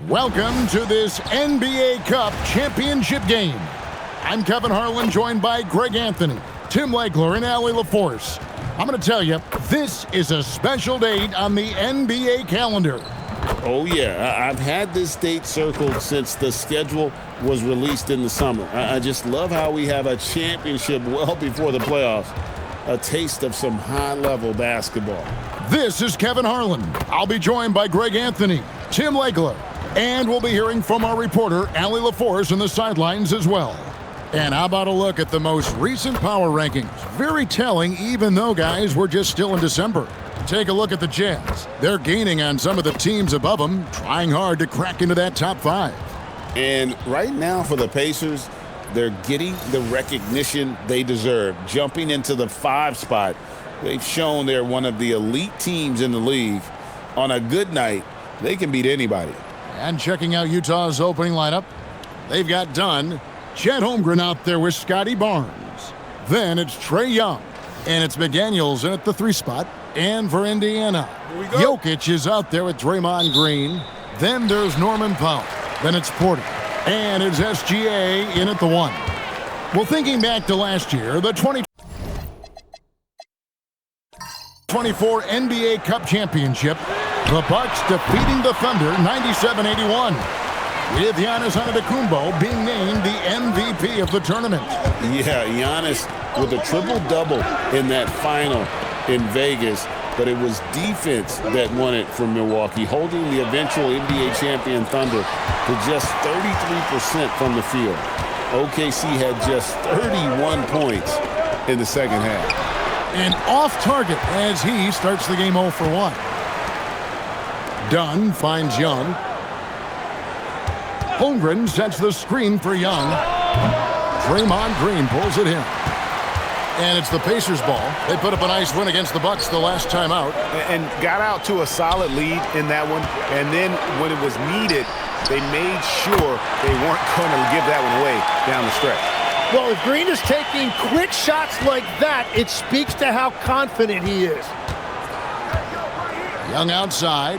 Welcome to this NBA Cup championship game. I'm Kevin Harlan, joined by Greg Anthony, Tim Legler, and Allie LaForce. I'm going to tell you, this is a special date on the NBA calendar. Oh, yeah. I've had this date circled since the schedule was released in the summer. I just love how we have a championship well before the playoffs. A taste of some high-level basketball. This is Kevin Harlan. I'll be joined by Greg Anthony, Tim Legler, and we'll be hearing from our reporter, Allie LaForce, in the sidelines as well. And how about a look at the most recent power rankings? Very telling, even though, guys, we're just still in December. Take a look at the Jazz. They're gaining on some of the teams above them, trying hard to crack into that top 5. And right now for the Pacers, they're getting the recognition they deserve, jumping into the 5 spot. They've shown they're one of the elite teams in the league. On a good night, they can beat anybody. And checking out Utah's opening lineup, they've got Dunn, Chet Holmgren out there with Scotty Barnes. Then it's Trae Young, and it's McDaniels in at the 3 spot. And for Indiana, Jokic is out there with Draymond Green. Then there's Norman Powell. Then it's Porter. And it's SGA in at the 1. Well, thinking back to last year, the 2024 NBA Cup Championship, the Bucks defeating the Thunder 97-81, with Giannis Antetokounmpo being named the MVP of the tournament. Yeah, Giannis with a triple-double in that final in Vegas, but it was defense that won it from Milwaukee, holding the eventual NBA champion Thunder to just 33% from the field. OKC had just 31 points in the second half. And off target as he starts the game 0 for 1. Dunn finds Young. Holmgren sets the screen for Young. Draymond Green pulls it in. And it's the Pacers ball. They put up a nice win against the Bucks the last time out. And got out to a solid lead in that one. And then when it was needed, they made sure they weren't going to give that one away down the stretch. Well, if Green is taking quick shots like that, it speaks to how confident he is. Young outside.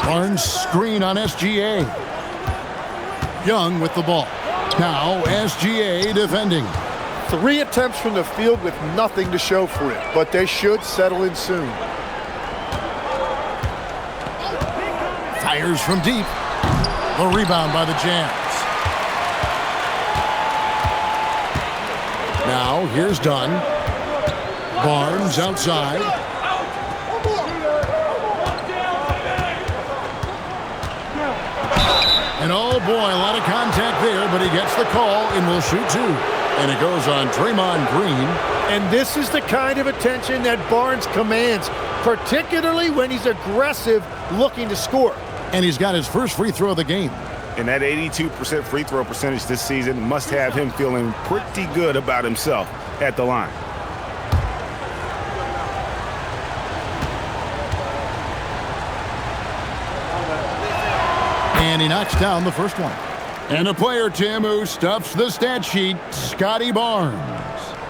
Barnes screen on SGA. Young with the ball. Now SGA defending. 3 attempts from the field with nothing to show for it, but they should settle in soon. Fires from deep. The rebound by the Jazz. Now here's Dunn. Barnes outside. And oh boy, a lot of contact there, but he gets the call and will shoot 2. And it goes on Draymond Green. And this is the kind of attention that Barnes commands, particularly when he's aggressive looking to score. And he's got his first free throw of the game. And that 82% free throw percentage this season must have him feeling pretty good about himself at the line. And he knocks down the first one. And a player, Tim, who stuffs the stat sheet, Scotty Barnes.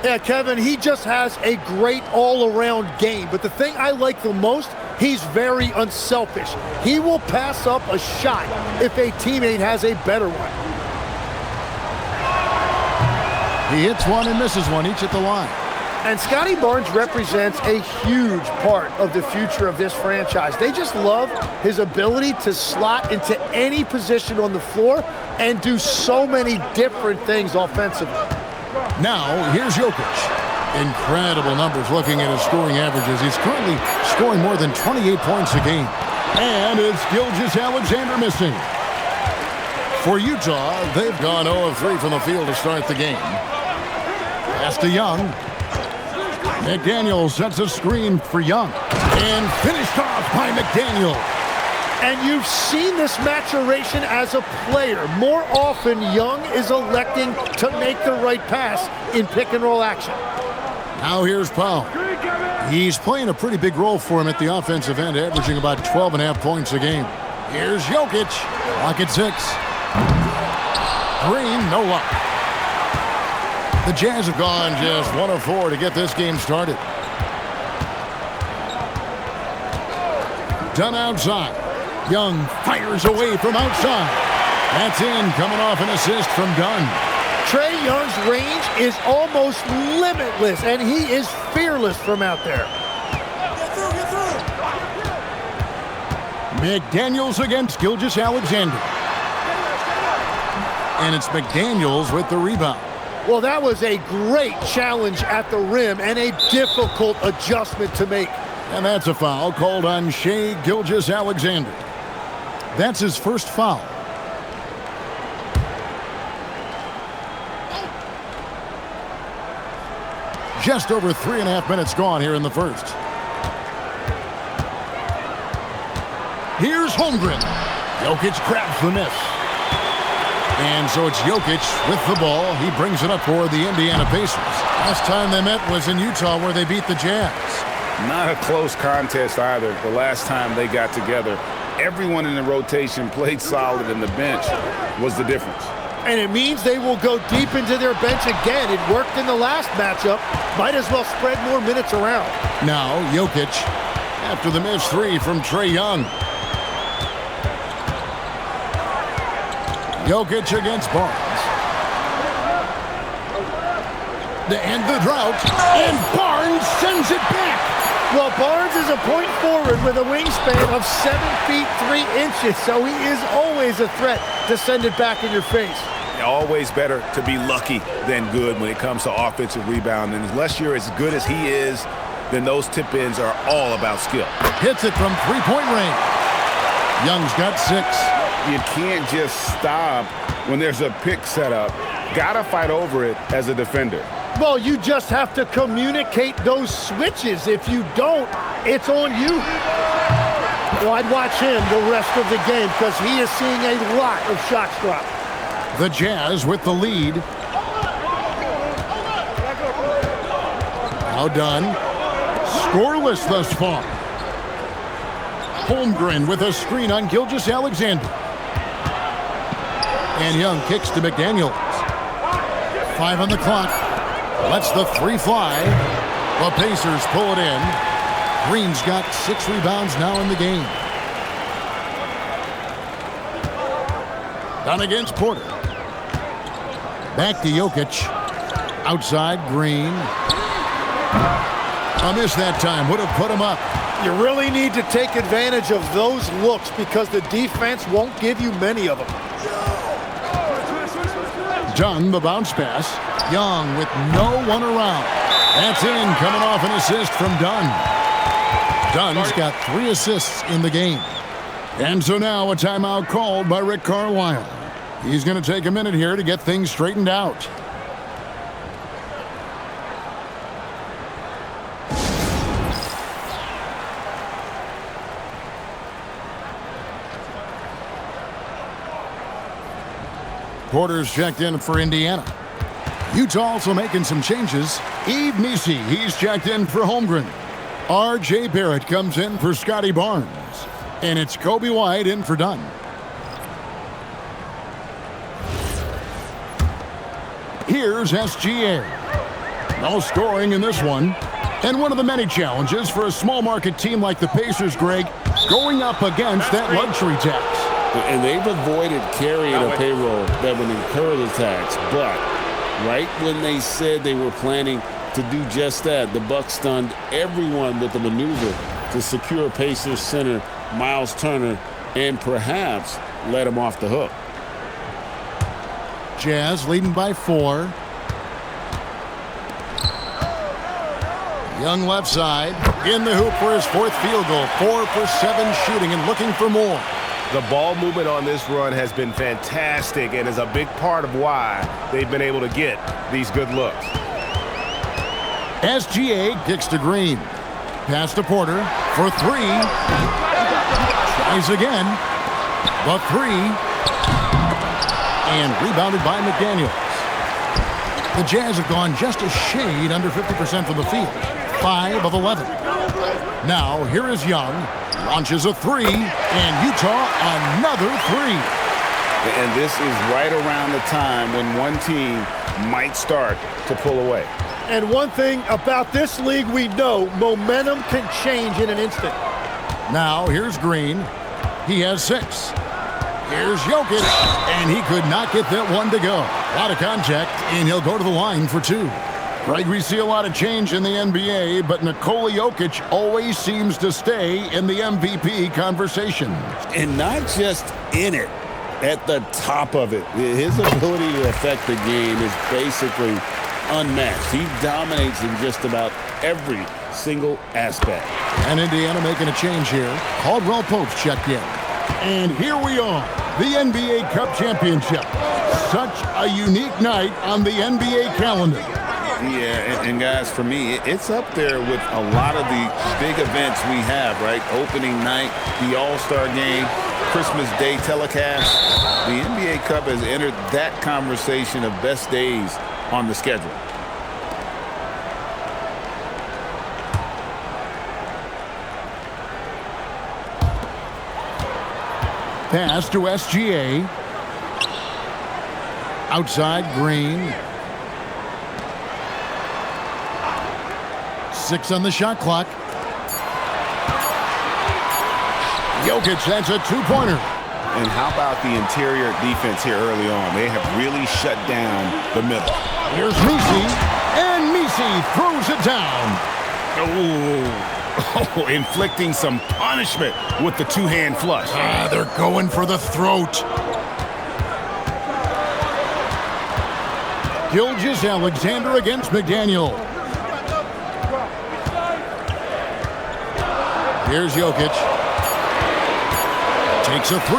Yeah, Kevin, he just has a great all-around game. But the thing I like the most, he's very unselfish. He will pass up a shot if a teammate has a better one. He hits one and misses one, each at the line. And Scotty Barnes represents a huge part of the future of this franchise. They just love his ability to slot into any position on the floor and do so many different things offensively. Now, here's Jokic. Incredible numbers looking at his scoring averages. He's currently scoring more than 28 points a game. And it's Gilgeous-Alexander missing. For Utah, they've gone 0 of 3 from the field to start the game. Pass to Young. McDaniels sets a screen for Young. And finished off by McDaniels. And you've seen this maturation as a player. More often, Young is electing to make the right pass in pick-and-roll action. Now here's Powell. He's playing a pretty big role for him at the offensive end, averaging about 12.5 points a game. Here's Jokic. Clock at 6. Green, no luck. The Jazz have gone just 1 of 4 to get this game started. Dunn outside. Young fires away from outside. That's in, coming off an assist from Dunn. Trae Young's range is almost limitless, and he is fearless from out there. McDaniels against Gilgeous-Alexander. And it's McDaniels with the rebound. Well, that was a great challenge at the rim and a difficult adjustment to make. And that's a foul called on Shai Gilgeous-Alexander. That's his first foul. Just over 3.5 minutes gone here in the first. Here's Holmgren. Jokic grabs the miss. And so it's Jokic with the ball. He brings it up for the Indiana Pacers. Last time they met was in Utah where they beat the Jazz. Not a close contest either. The last time they got together, everyone in the rotation played solid, and the bench was the difference. And it means they will go deep into their bench again. It worked in the last matchup. Might as well spread more minutes around. Now Jokic after the missed three from Trae Young. Jokic against Barnes. To end the drought, and Barnes sends it back. Well, Barnes is a point forward with a wingspan of 7 feet 3 inches, so he is always a threat to send it back in your face. Always better to be lucky than good when it comes to offensive rebounding. Unless you're as good as he is, then those tip-ins are all about skill. Hits it from three-point range. Young's got 6. You can't just stop when there's a pick set up. Gotta fight over it as a defender. Well, you just have to communicate those switches. If you don't, it's on you. Well, I'd watch him the rest of the game because he is seeing a lot of shots drop. The Jazz with the lead. Now done. Scoreless thus far. Holmgren with a screen on Gilgeous-Alexander. And Young kicks to McDaniels. 5 on the clock. Lets the 3 fly. The Pacers pull it in. Green's got 6 rebounds now in the game. Done against Porter. Back to Jokic. Outside, Green. A miss that time. Would have put him up. You really need to take advantage of those looks because the defense won't give you many of them. Dunn, the bounce pass. Young with no one around. That's in, coming off an assist from Dunn. Dunn's got 3 assists in the game. And so now a timeout called by Rick Carlisle. He's going to take a minute here to get things straightened out. Porter's checked in for Indiana. Utah also making some changes. Yves Missi, he's checked in for Holmgren. R.J. Barrett comes in for Scotty Barnes. And it's Kobe White in for Dunn. Here's SGA. No scoring in this one. And one of the many challenges for a small market team like the Pacers, Greg, going up against that luxury tax. And they've avoided carrying a payroll that would incur the tax. But right when they said they were planning to do just that, the Bucks stunned everyone with the maneuver to secure Pacers center Miles Turner and perhaps let him off the hook. Jazz leading by 4. Young left side. In the hoop for his 4th field goal. 4 for 7 shooting and looking for more. The ball movement on this run has been fantastic and is a big part of why they've been able to get these good looks. SGA kicks to Green. Pass to Porter for 3. Tries again. The 3. And rebounded by McDaniels. The Jazz have gone just a shade under 50% from the field. 5 of 11. Now, here is Young. Launches a 3. And Utah another 3. And this is right around the time when one team might start to pull away. And one thing about this league we know, momentum can change in an instant. Now here's Green. He has 6. Here's Jokic, and he could not get that one to go. A lot of contact, and he'll go to the line for 2. Right, we see a lot of change in the NBA, but Nikola Jokic always seems to stay in the MVP conversation. And not just in it, at the top of it. His ability to affect the game is basically unmatched. He dominates in just about every single aspect. And Indiana making a change here. Caldwell Pope checked in. And here we are, the NBA Cup Championship. Such a unique night on the NBA calendar. Yeah, and guys, for me, it's up there with a lot of the big events we have, right? Opening night, the All-Star Game, Christmas Day telecast. The NBA Cup has entered that conversation of best days on the schedule. Pass to SGA. Outside, Green. 6 on the shot clock. Jokic, that's a 2-pointer. And how about the interior defense here early on? They have really shut down the middle. Here's Messi, and Messi throws it down. Oh, inflicting some punishment with the two-hand flush. They're going for the throat. Gilgeous-Alexander against McDaniel. Here's Jokic. Takes a 3.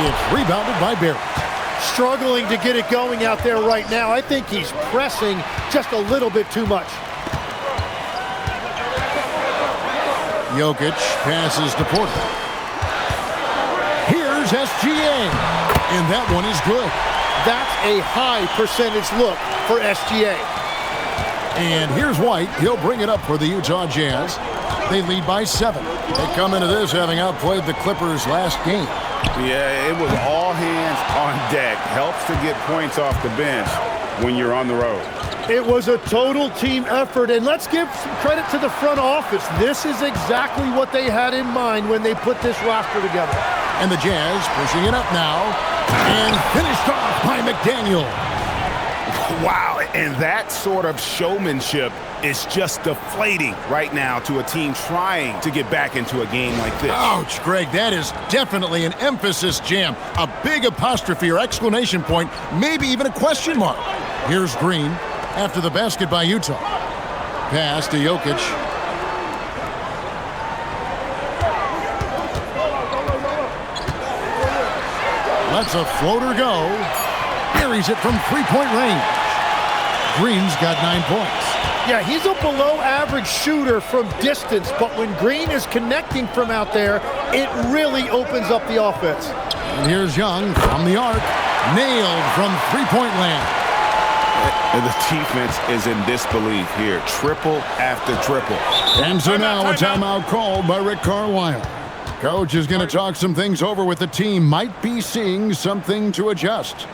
It's rebounded by Barrett. Struggling to get it going out there right now. I think he's pressing just a little bit too much. Jokic passes to Porter. Here's SGA. And that one is good. That's a high percentage look for SGA. And here's White. He'll bring it up for the Utah Jazz. They lead by 7. They come into this having outplayed the Clippers last game. Yeah, it was all hands on deck. Helps to get points off the bench when you're on the road. It was a total team effort, and let's give some credit to the front office. This is exactly what they had in mind when they put this roster together. And the Jazz pushing it up now, and finished off by McDaniel. Wow, and that sort of showmanship is just deflating right now to a team trying to get back into a game like this. Ouch, Greg, that is definitely an emphasis jam. A big apostrophe or exclamation point, maybe even a question mark. Here's Green after the basket by Utah. Pass to Jokic. Lets a floater go. Buries it from 3-point range. Green's got 9 points. Yeah, he's a below-average shooter from distance, but when Green is connecting from out there, it really opens up the offense. And here's Young from the arc. Nailed from 3-point land. And the defense is in disbelief here. Triple after triple. And so now a timeout called by Rick Carlisle. Coach is going to talk some things over with the team. Might be seeing something to adjust.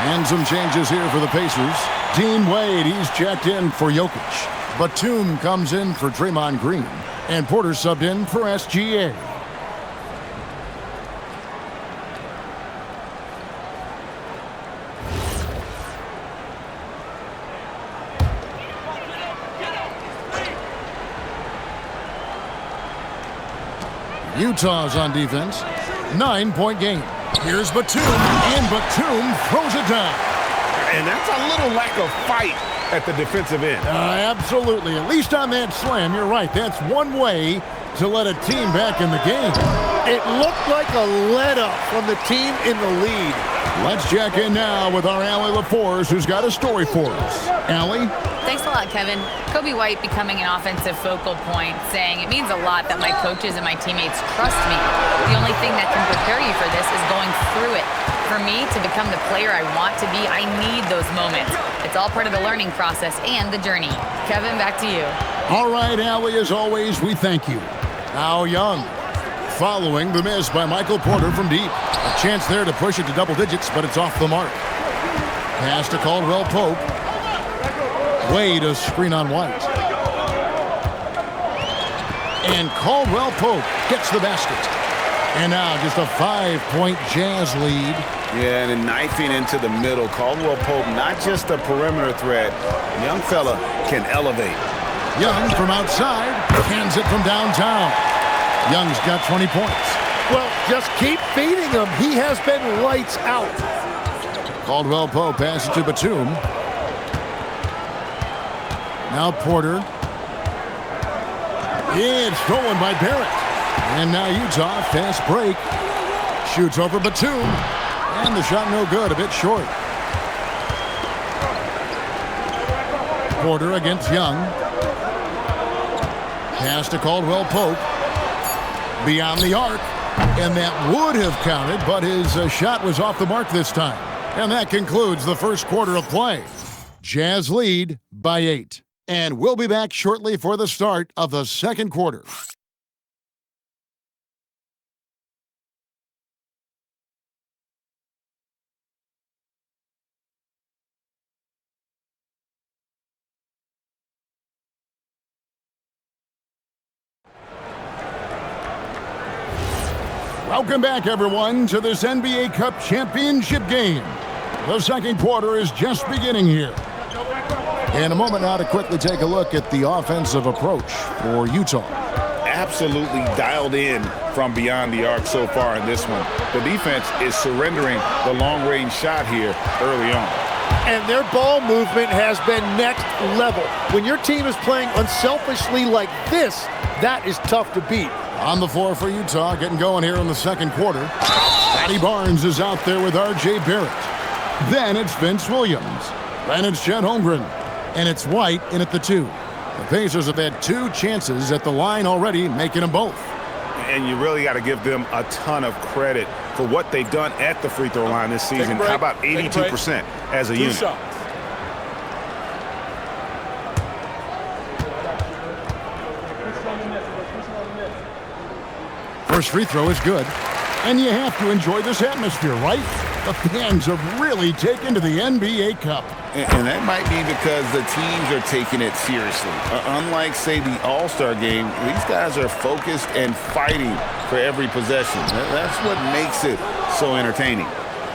And some changes here for the Pacers. Dean Wade, he's checked in for Jokic. Batum comes in for Draymond Green. And Porter subbed in for SGA. Utah's on defense. 9-point game. Here's Batum, and Batum throws it down. And that's a little lack of fight at the defensive end. Absolutely. At least on that slam, you're right. That's one way to let a team back in the game. It looked like a let-up from the team in the lead. Let's check in now with our Allie LaForce, who's got a story for us. Allie? Thanks a lot, Kevin. Kobe White becoming an offensive focal point, saying it means a lot that my coaches and my teammates trust me. The only thing that can prepare you for this is going through it. For me to become the player I want to be, I need those moments. It's all part of the learning process and the journey. Kevin, back to you. All right, Allie, as always, we thank you. Now Young, following the miss by Michael Porter from deep. A chance there to push it to double digits, but it's off the mark. Pass to Caldwell Pope. Way to screen on White. And Caldwell Pope gets the basket. And now just a 5-point Jazz lead. Yeah, and knifing into the middle. Caldwell Pope, not just a perimeter threat. Young fella can elevate. Young from outside, hands it from downtown. Young's got 20 points. Well, just keep feeding him. He has been lights out. Caldwell Pope passes to Batum. Now Porter. It's stolen by Barrett. And now Utah, fast break. Shoots over Batum. And the shot no good, a bit short. Porter against Young. Pass to Caldwell Pope. Beyond the arc. And that would have counted, but his shot was off the mark this time. And that concludes the first quarter of play. Jazz lead by 8. And we'll be back shortly for the start of the second quarter. Welcome back, everyone, to this NBA Cup championship game. The second quarter is just beginning here. In a moment now to quickly take a look at the offensive approach for Utah. Absolutely dialed in from beyond the arc so far in this one. The defense is surrendering the long-range shot here early on. And their ball movement has been next level. When your team is playing unselfishly like this, that is tough to beat. On the floor for Utah, getting going here in the second quarter. Patty Barnes is out there with R.J. Barrett. Then it's Vince Williams. Then it's Chet Holmgren. And it's White in at the 2. The Pacers have had 2 chances at the line already, making them both. And you really got to give them a ton of credit for what they've done at the free throw line this season. How about 82% as a unit? First free throw is good. And you have to enjoy this atmosphere, right? The fans have really taken to the NBA Cup. And that might be because the teams are taking it seriously. Unlike, say, the All-Star game, these guys are focused and fighting for every possession. That's what makes it so entertaining.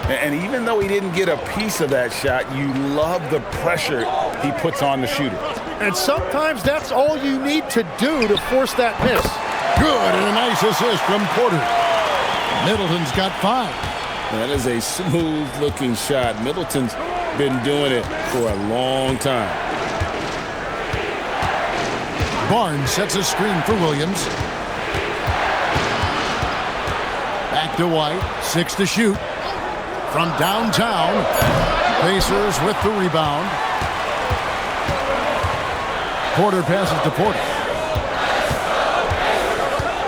And even though he didn't get a piece of that shot, you love the pressure he puts on the shooter. And sometimes that's all you need to do to force that miss. Good, and a nice assist from Porter. Middleton's got 5. That is a smooth-looking shot. Middleton's been doing it for a long time. Barnes sets a screen for Williams. Back to White. 6 to shoot. From downtown. Pacers with the rebound. Porter passes to Porter.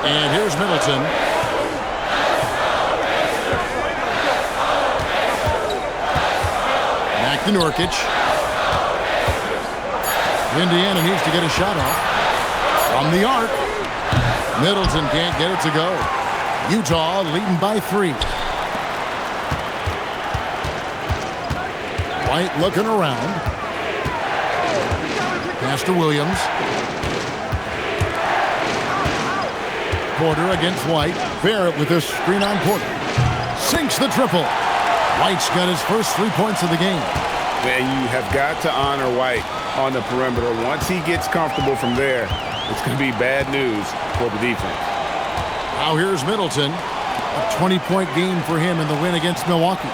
And here's Middleton. Back to Nurkic. Indiana needs to get a shot off. From the arc. Middleton can't get it to go. Utah leading by 3. White looking around. Pass to Williams. Porter against White. Barrett with this screen on Porter. Sinks the triple. White's got his first 3 points of the game. And you have got to honor White on the perimeter. Once he gets comfortable from there, it's going to be bad news for the defense. Now here's Middleton. A 20-point game for him in the win against Milwaukee.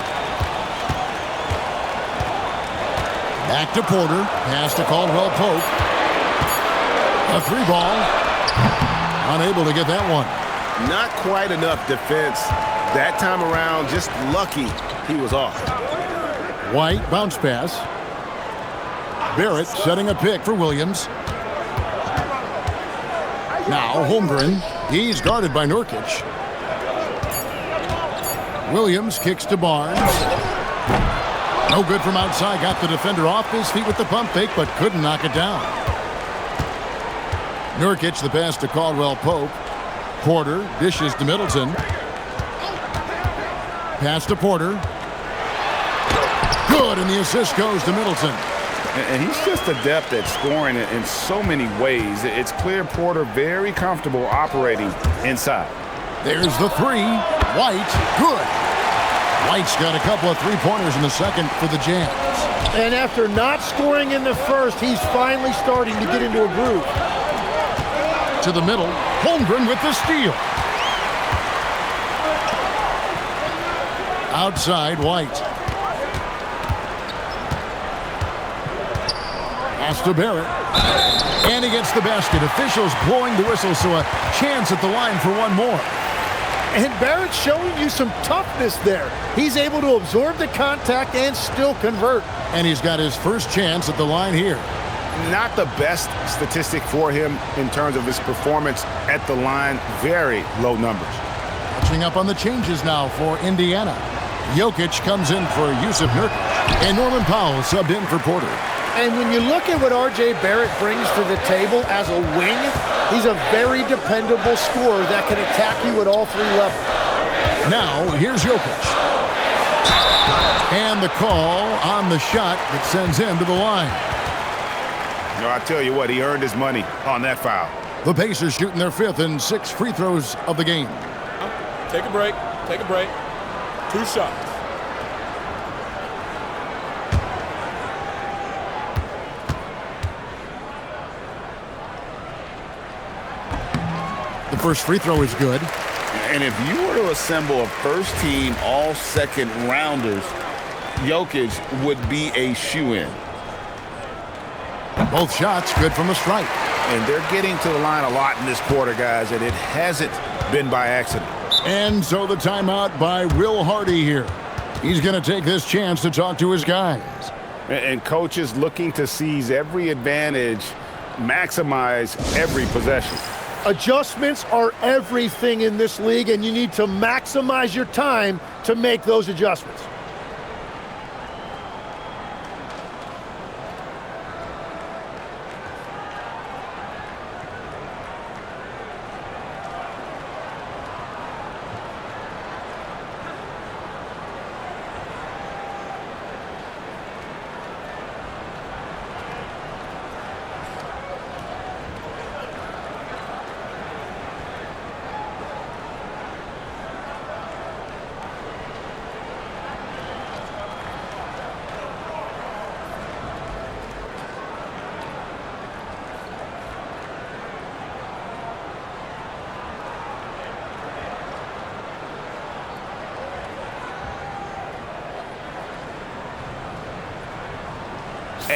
Back to Porter. Pass to Caldwell Pope. A 3-ball. Unable to get that one. Not quite enough defense that time around. Just lucky he was off. White bounce pass. Barrett setting a pick for Williams. Now Holmgren. He's guarded by Nurkic. Williams kicks to Barnes. No good from outside. Got the defender off his feet with the pump fake, but couldn't knock it down. Nurkic, the pass to Caldwell Pope. Porter dishes to Middleton. Pass to Porter. Good, and the assist goes to Middleton. And he's just adept at scoring in so many ways. It's clear Porter very comfortable operating inside. There's the three. White, good. White's got a couple of three-pointers in the second for the Jazz. And after not scoring in the first, he's finally starting to get into a groove. To the middle, Holmgren with the steal. Outside, White. Pass to Barrett. And he gets the basket. Officials blowing the whistle, so a chance at the line for one more. And Barrett's showing you some toughness there. He's able to absorb the contact and still convert. And he's got his first chance at the line here. Not the best statistic for him in terms of his performance at the line. Very low numbers. Catching up on the changes now for Indiana. Jokic comes in for Yusuf Nurkic. And Norman Powell subbed in for Porter. And when you look at what R.J. Barrett brings to the table as a wing, he's a very dependable scorer that can attack you at all three levels. Now, here's Jokic. And the call on the shot that sends him to the line. No, I tell you what, he earned his money on that foul. The Pacers shooting their fifth and sixth free throws of the game. Take a break. Take a break. 2 shots. The first free throw is good. And if you were to assemble a first-team all-second rounders, Jokic would be a shoo-in. Both shots good from the strike. And they're getting to the line a lot in this quarter, guys, and it hasn't been by accident. And so the timeout by Will Hardy here. He's going to take this chance to talk to his guys. And coaches looking to seize every advantage, maximize every possession. Adjustments are everything in this league, and you need to maximize your time to make those adjustments.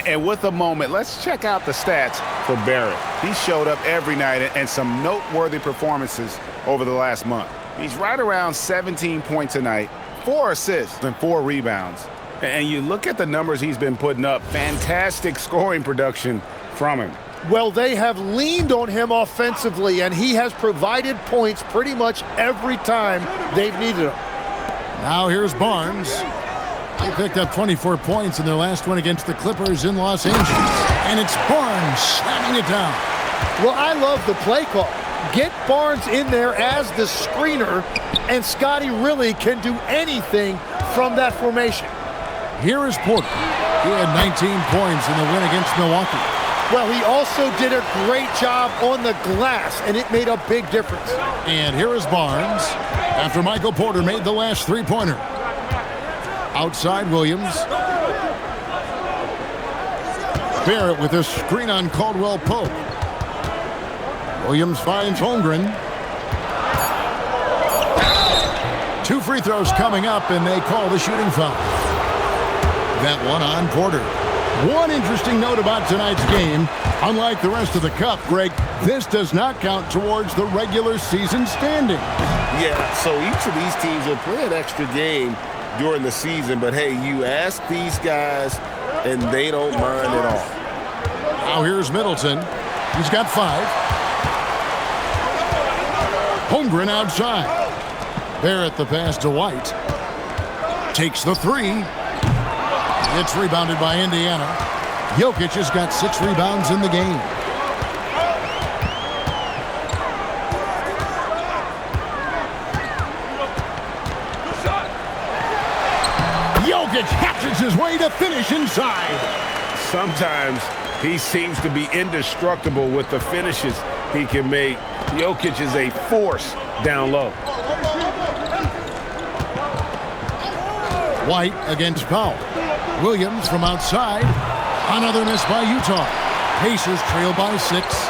And with a moment, let's check out the stats for Barrett. He showed up every night and some noteworthy performances over the last month. He's right around 17 points a night, 4 assists and 4 rebounds. And you look at the numbers he's been putting up, fantastic scoring production from him. Well, they have leaned on him offensively, and he has provided points pretty much every time they've needed him. Now here's Barnes. They picked up 24 points in their last one against the Clippers in Los Angeles. And it's Barnes slamming it down. Well, I love the play call. Get Barnes in there as the screener, and Scotty really can do anything from that formation. Here is Porter. He had 19 points in the win against Milwaukee. Well, he also did a great job on the glass, and it made a big difference. And here is Barnes after Michael Porter made the last three-pointer. Outside Williams. Barrett with a screen on Caldwell Pope. Williams finds Holmgren. free throw's coming up, and they call the shooting foul. That one on Porter. One interesting note about tonight's game, unlike the rest of the cup, Greg, this does not count towards the regular season standing. Yeah, so each of these teams will play an extra game during the season, but hey, you ask these guys, and they don't mind at all. Now here's Middleton. He's got 5. Holmgren outside. Barrett the pass to White. Takes the 3. It's rebounded by Indiana. Jokic has got 6 rebounds in the game. Jokic hatches his way to finish inside. Sometimes he seems to be indestructible with the finishes he can make. Jokic is a force down low. White against Powell. Williams from outside. Another miss by Utah. Pacers trail by 6.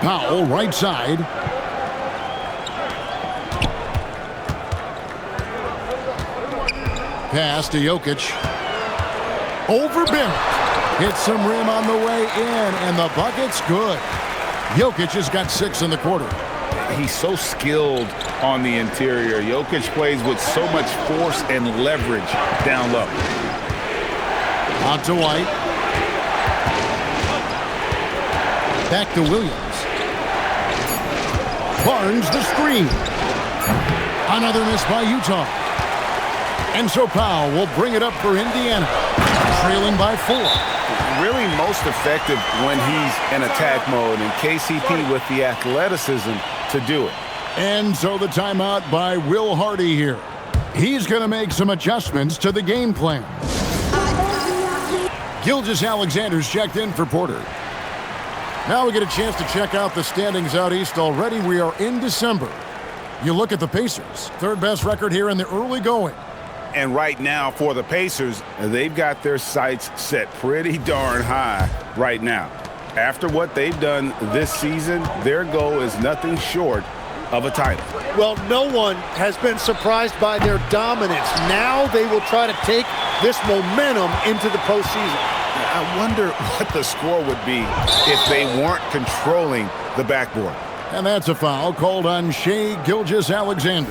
Powell right side. Pass to Jokic. Over Barrett. Hits some rim on the way in, and the bucket's good. Jokic has got 6 in the quarter. He's so skilled on the interior. Jokic plays with so much force and leverage down low. Out to White. Back to Williams. Barnes the screen. Another miss by Utah. And so Powell will bring it up for Indiana. Trailing by 4. Really most effective when he's in attack mode, and KCP with the athleticism to do it. And so the timeout by Will Hardy here. He's going to make some adjustments to the game plan. Gilgeous-Alexander's checked in for Porter. Now we get a chance to check out the standings out east already. We are in December. You look at the Pacers, 3rd best record here in the early going. And right now for the Pacers, they've got their sights set pretty darn high right now. After what they've done this season, their goal is nothing short of a title. Well, no one has been surprised by their dominance. Now they will try to take this momentum into the postseason. I wonder what the score would be if they weren't controlling the backboard. And that's a foul called on Shai Gilgeous-Alexander.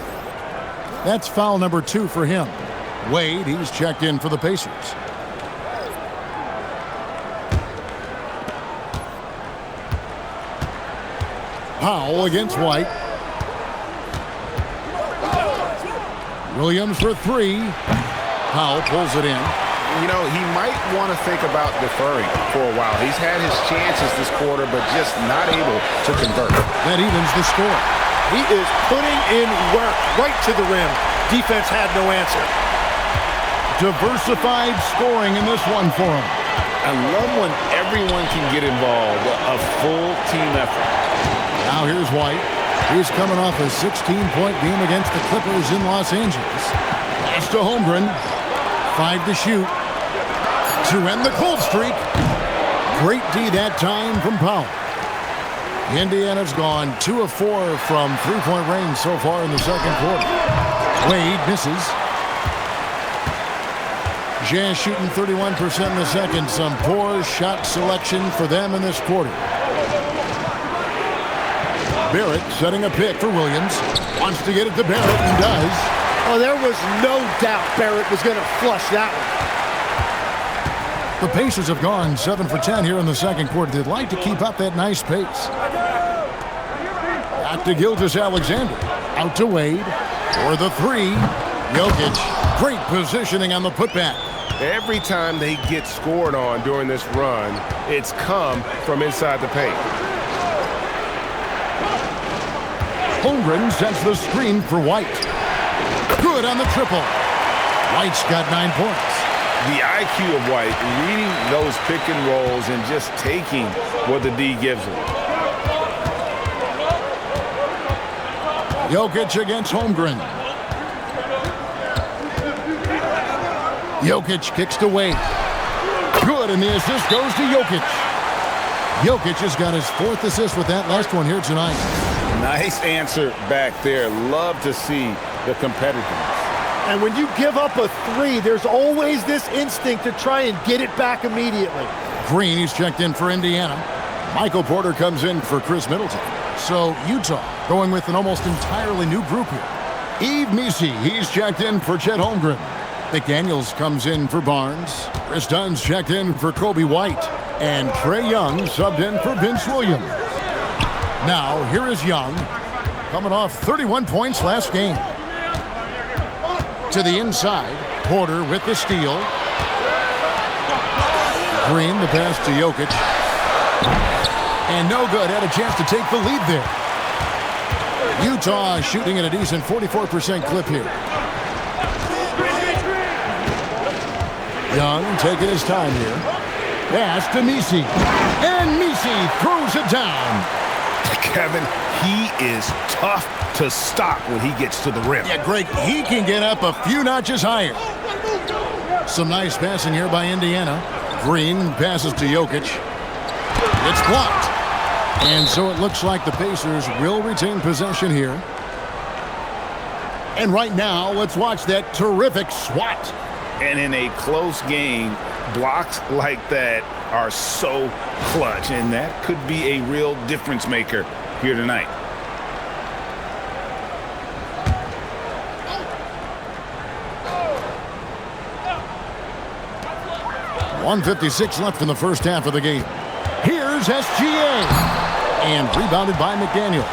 That's foul number 2 for him. Wade, he's checked in for the Pacers. Powell against White. Williams for 3. Powell pulls it in. You know, he might want to think about deferring for a while. He's had his chances this quarter, but just not able to convert. That evens the score. He is putting in work right to the rim. Defense had no answer. Diversified scoring in this one for him. I love when everyone can get involved, a full team effort. Now here's White. He's coming off a 16-point game against the Clippers in Los Angeles. Pass to Holmgren. 5 to shoot. To end the cold streak. Great D that time from Powell. Indiana's gone 2 of 4 from three-point range so far in the second quarter. Wade misses. Jazz shooting 31% in the second. Some poor shot selection for them in this quarter. Barrett setting a pick for Williams. Wants to get it to Barrett and does. Oh, there was no doubt Barrett was going to flush that one. The Pacers have gone 7 for 10 here in the second quarter. They'd like to keep up that nice pace. Back to Gilgeous-Alexander. Out to Wade. For the 3. Jokic. Great positioning on the putback. Every time they get scored on during this run, it's come from inside the paint. Holmgren sets the screen for White. Good on the triple. White's got 9 points. The IQ of White, reading those pick and rolls and just taking what the D gives him. Jokic against Holmgren. Jokic kicks to Wade. Good, and the assist goes to Jokic. Jokic has got his 4th assist with that last one here tonight. Nice answer back there. Love to see the competitiveness. And when you give up a three, there's always this instinct to try and get it back immediately. Green, he's checked in for Indiana. Michael Porter comes in for Chris Middleton. So Utah going with an almost entirely new group here. Yves Missi, he's checked in for Chet Holmgren. McDaniels comes in for Barnes. Chris Dunn's checked in for Kobe White. And Trae Young subbed in for Vince Williams. Now, here is Young, coming off 31 points last game. To the inside, Porter with the steal. Green, the pass to Jokic. And no good, had a chance to take the lead there. Utah shooting at a decent 44% clip here. Young taking his time here. Pass to Missi. And Missi throws it down. Kevin, he is tough to stop when he gets to the rim. Yeah, Greg, he can get up a few notches higher. Some nice passing here by Indiana. Green passes to Jokic. It's blocked. And so it looks like the Pacers will retain possession here. And right now, let's watch that terrific swat. And in a close game, blocks like that are so clutch, and that could be a real difference maker here tonight. .156 left in the first half of the game. Here's SGA. And rebounded by McDaniels.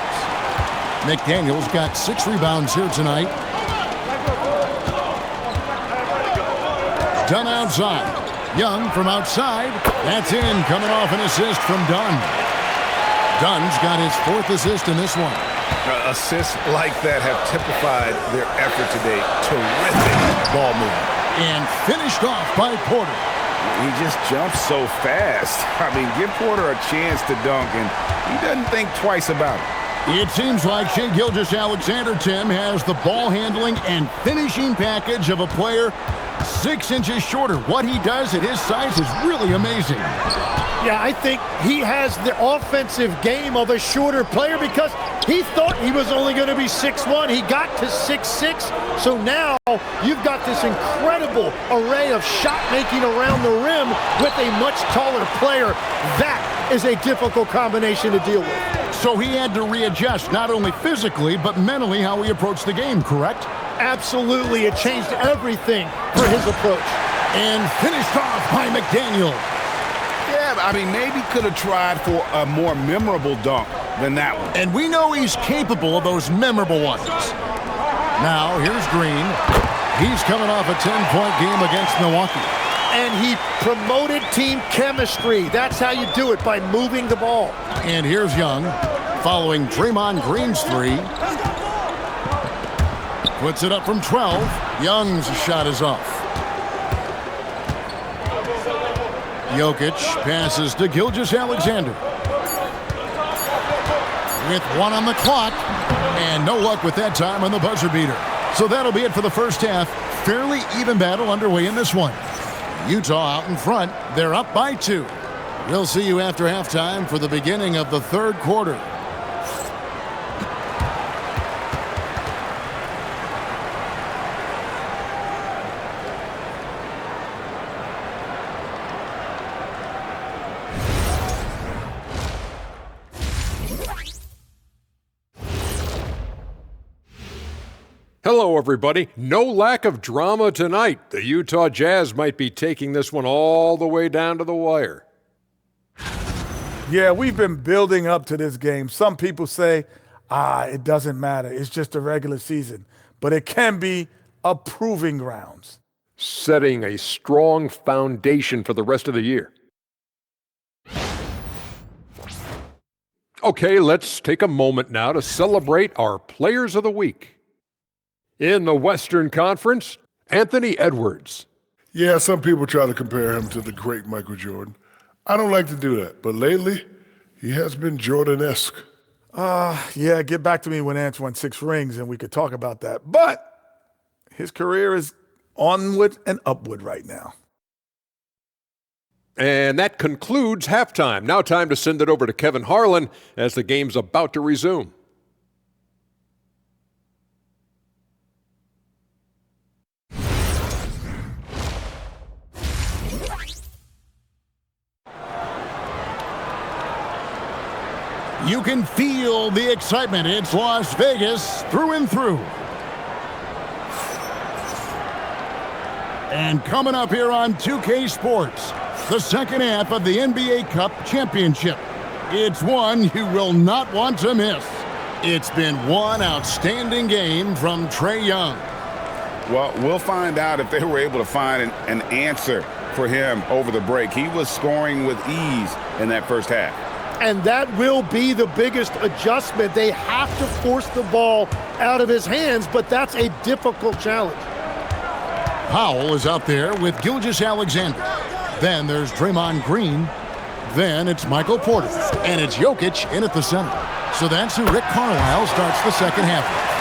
McDaniels got 6 rebounds here tonight. Dunn outside. Young from outside. That's in, coming off an assist from Dunn. Dunn's got his 4th assist in this one. Assists like that have typified their effort today. Terrific ball movement. And finished off by Porter. He just jumps so fast. I mean, give Porter a chance to dunk, and he doesn't think twice about it. It seems like Shai Gilgeous-Alexander, Tim, has the ball handling and finishing package of a player 6 inches shorter. What he does at his size is really amazing. Yeah, I think he has the offensive game of a shorter player because he thought he was only going to be 6'1". He got to 6'6". So now you've got this incredible array of shot making around the rim with a much taller player. That is a difficult combination to deal with. So he had to readjust not only physically but mentally how he approached the game, correct? Absolutely. It changed everything for his approach. And finished off by McDaniel. Yeah, I mean, maybe could have tried for a more memorable dunk than that one. And we know he's capable of those memorable ones. Now, here's Green. He's coming off a 10-point game against Milwaukee. And he promoted team chemistry. That's how you do it, by moving the ball. And here's Young, following Draymond Green's 3. Puts it up from 12. Young's shot is off. Jokic passes to Gilgeous-Alexander. With 1 on the clock, and no luck with that time on the buzzer beater. So that'll be it for the first half. Fairly even battle underway in this one. Utah out in front. They're up by 2. We'll see you after halftime for the beginning of the third quarter. Hello, everybody. No lack of drama tonight. The Utah Jazz might be taking this one all the way down to the wire. Yeah, we've been building up to this game. Some people say, it doesn't matter. It's just a regular season. But it can be a proving grounds. Setting a strong foundation for the rest of the year. Okay, let's take a moment now to celebrate our Players of the Week. In the Western Conference, Anthony Edwards. Yeah, some people try to compare him to the great Michael Jordan. I don't like to do that, but lately, he has been Jordan-esque. Yeah, get back to me when Ant won 6 rings and we could talk about that. But his career is onward and upward right now. And that concludes halftime. Now time to send it over to Kevin Harlan as the game's about to resume. You can feel the excitement. It's Las Vegas through and through. And coming up here on 2K Sports, the second half of the NBA Cup Championship. It's one you will not want to miss. It's been one outstanding game from Trae Young. Well, we'll find out if they were able to find an answer for him over the break. He was scoring with ease in that first half. And that will be the biggest adjustment. They have to force the ball out of his hands, but that's a difficult challenge. Powell is out there with Gilgeous-Alexander. Then there's Draymond Green. Then it's Michael Porter. And it's Jokic in at the center. So that's who Rick Carlisle starts the second half with.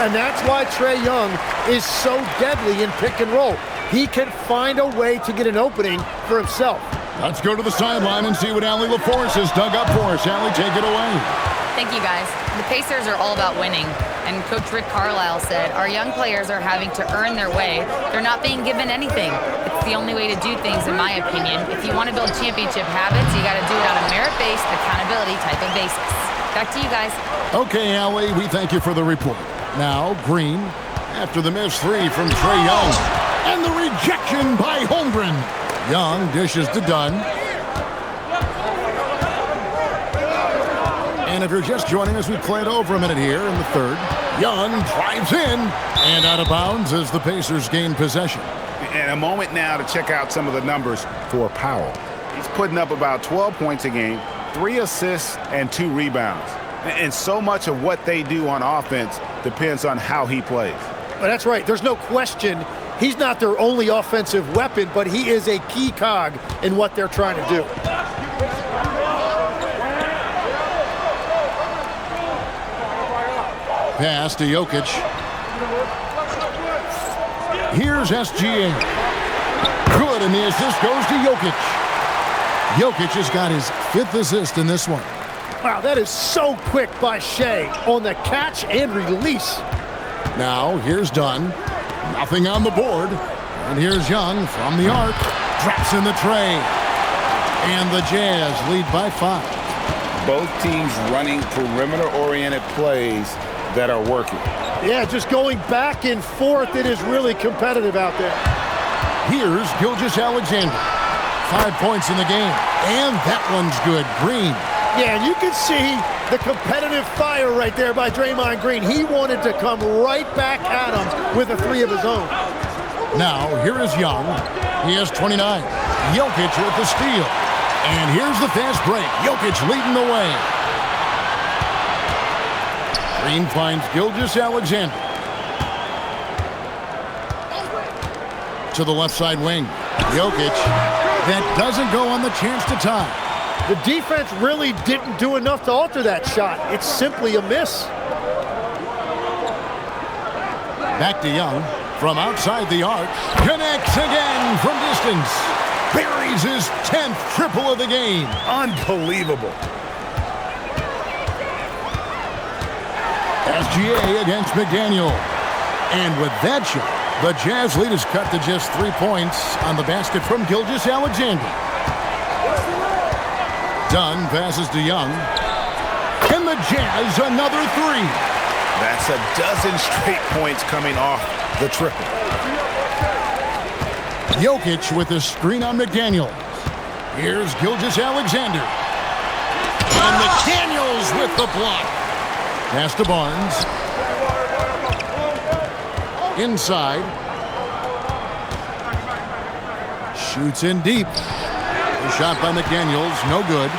And that's why Trae Young is so deadly in pick and roll. He can find a way to get an opening for himself. Let's go to the sideline and see what Allie LaForce has dug up for us. Allie, take it away. Thank you, guys. The Pacers are all about winning. And Coach Rick Carlisle said, our young players are having to earn their way. They're not being given anything. It's the only way to do things, in my opinion. If you want to build championship habits, you got to do it on a merit-based, accountability type of basis. Back to you guys. Okay, Allie, we thank you for the report. Now, Green, after the missed three from Trae Young. And the rejection by Holmgren. Young dishes to Dunn. And if you're just joining us, we played over a minute here in the third. Young drives in and out of bounds as the Pacers gain possession. And a moment now to check out some of the numbers for Powell. He's putting up about 12 points a game, 3 assists, and 2 rebounds. And so much of what they do on offense depends on how he plays. Well, that's right. There's no question he's not their only offensive weapon, but he is a key cog in what they're trying to do. Pass to Jokic. Here's SGA. Good, and the assist goes to Jokic. Jokic has got his 5th assist in this one. Wow, that is so quick by Shea on the catch and release. Now, here's Dunn. Nothing on the board. And here's Young from the arc. Drops in the tray. And the Jazz lead by 5. Both teams running perimeter-oriented plays that are working. Yeah, just going back and forth, it is really competitive out there. Here's Gilgeous-Alexander. 5 points in the game. And that one's good. Green. Yeah, and you can see the competitive fire right there by Draymond Green. He wanted to come right back at him with a 3 of his own. Now, here is Young. He has 29. Jokic with the steal. And here's the fast break. Jokic leading the way. Green finds Gilgeous-Alexander. To the left side wing. Jokic. That doesn't go on the chance to tie. The defense really didn't do enough to alter that shot. It's simply a miss. Back to Young from outside the arc. Connects again from distance. Buries his 10th triple of the game. Unbelievable. SGA against McDaniel. And with that shot, the Jazz lead is cut to just 3 points on the basket from Gilgeous-Alexander. Dunn passes to Young. And the Jazz another 3. That's a dozen straight points coming off the triple. Jokic with the screen on McDaniel. Here's Gilgeous-Alexander. And McDaniels with the block. Pass to Barnes. Inside. Shoots in deep. The shot by McDaniels, no good.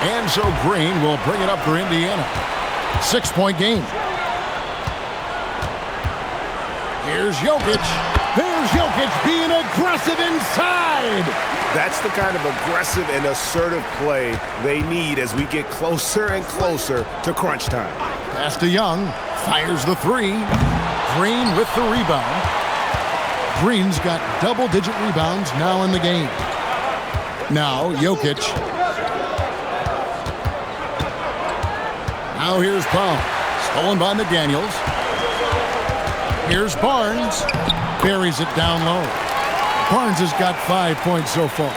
And so Green will bring it up for Indiana. 6-point game. Here's Jokic. There's Jokic being aggressive inside. That's the kind of aggressive and assertive play they need as we get closer and closer to crunch time. Pass to Young. Fires the 3. Green with the rebound. Green's got double-digit rebounds now in the game. Now Jokic. Now here's Powell. Stolen by McDaniels. Here's Barnes. Buries it down low. Barnes has got 5 points so far.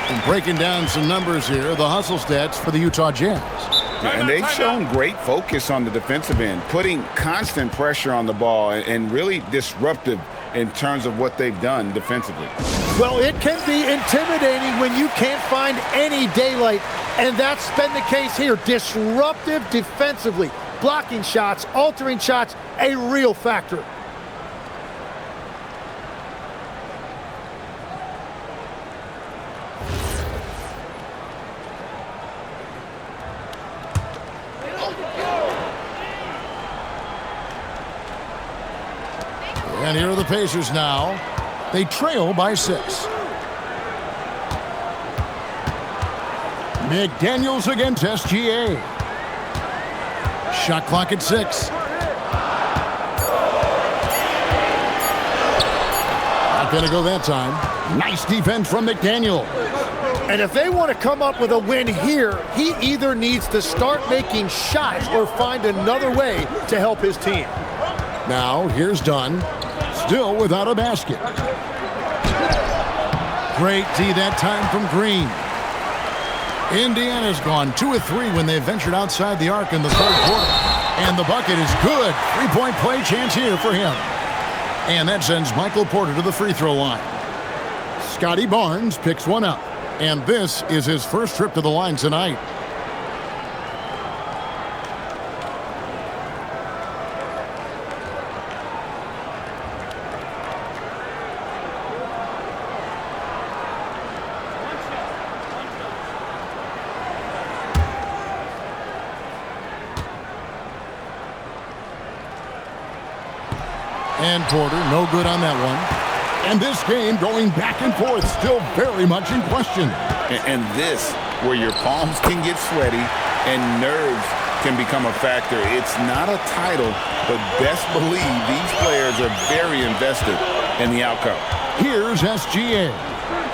And breaking down some numbers here, the hustle stats for the Utah Jazz. And they've shown great focus on the defensive end, putting constant pressure on the ball and really disruptive in terms of what they've done defensively. Well, it can be intimidating when you can't find any daylight, and that's been the case here. Disruptive defensively, blocking shots, altering shots, a real factor. And here are the Pacers now. They trail by 6. McDaniels against SGA. Shot clock at 6. Not going to go that time. Nice defense from McDaniel. And if they want to come up with a win here, he either needs to start making shots or find another way to help his team. Now, here's Dunn. Still without a basket. Great D that time from Green. Indiana's gone 2 of 3 when they ventured outside the arc in the third quarter. And the bucket is good. 3-point play chance here for him. And that sends Michael Porter to the free throw line. Scotty Barnes picks one up. And this is his first trip to the line tonight. And Porter, no good on that one. And this game going back and forth, still very much in question. And this, where your palms can get sweaty and nerves can become a factor. It's not a title, but best believe these players are very invested in the outcome. Here's SGA.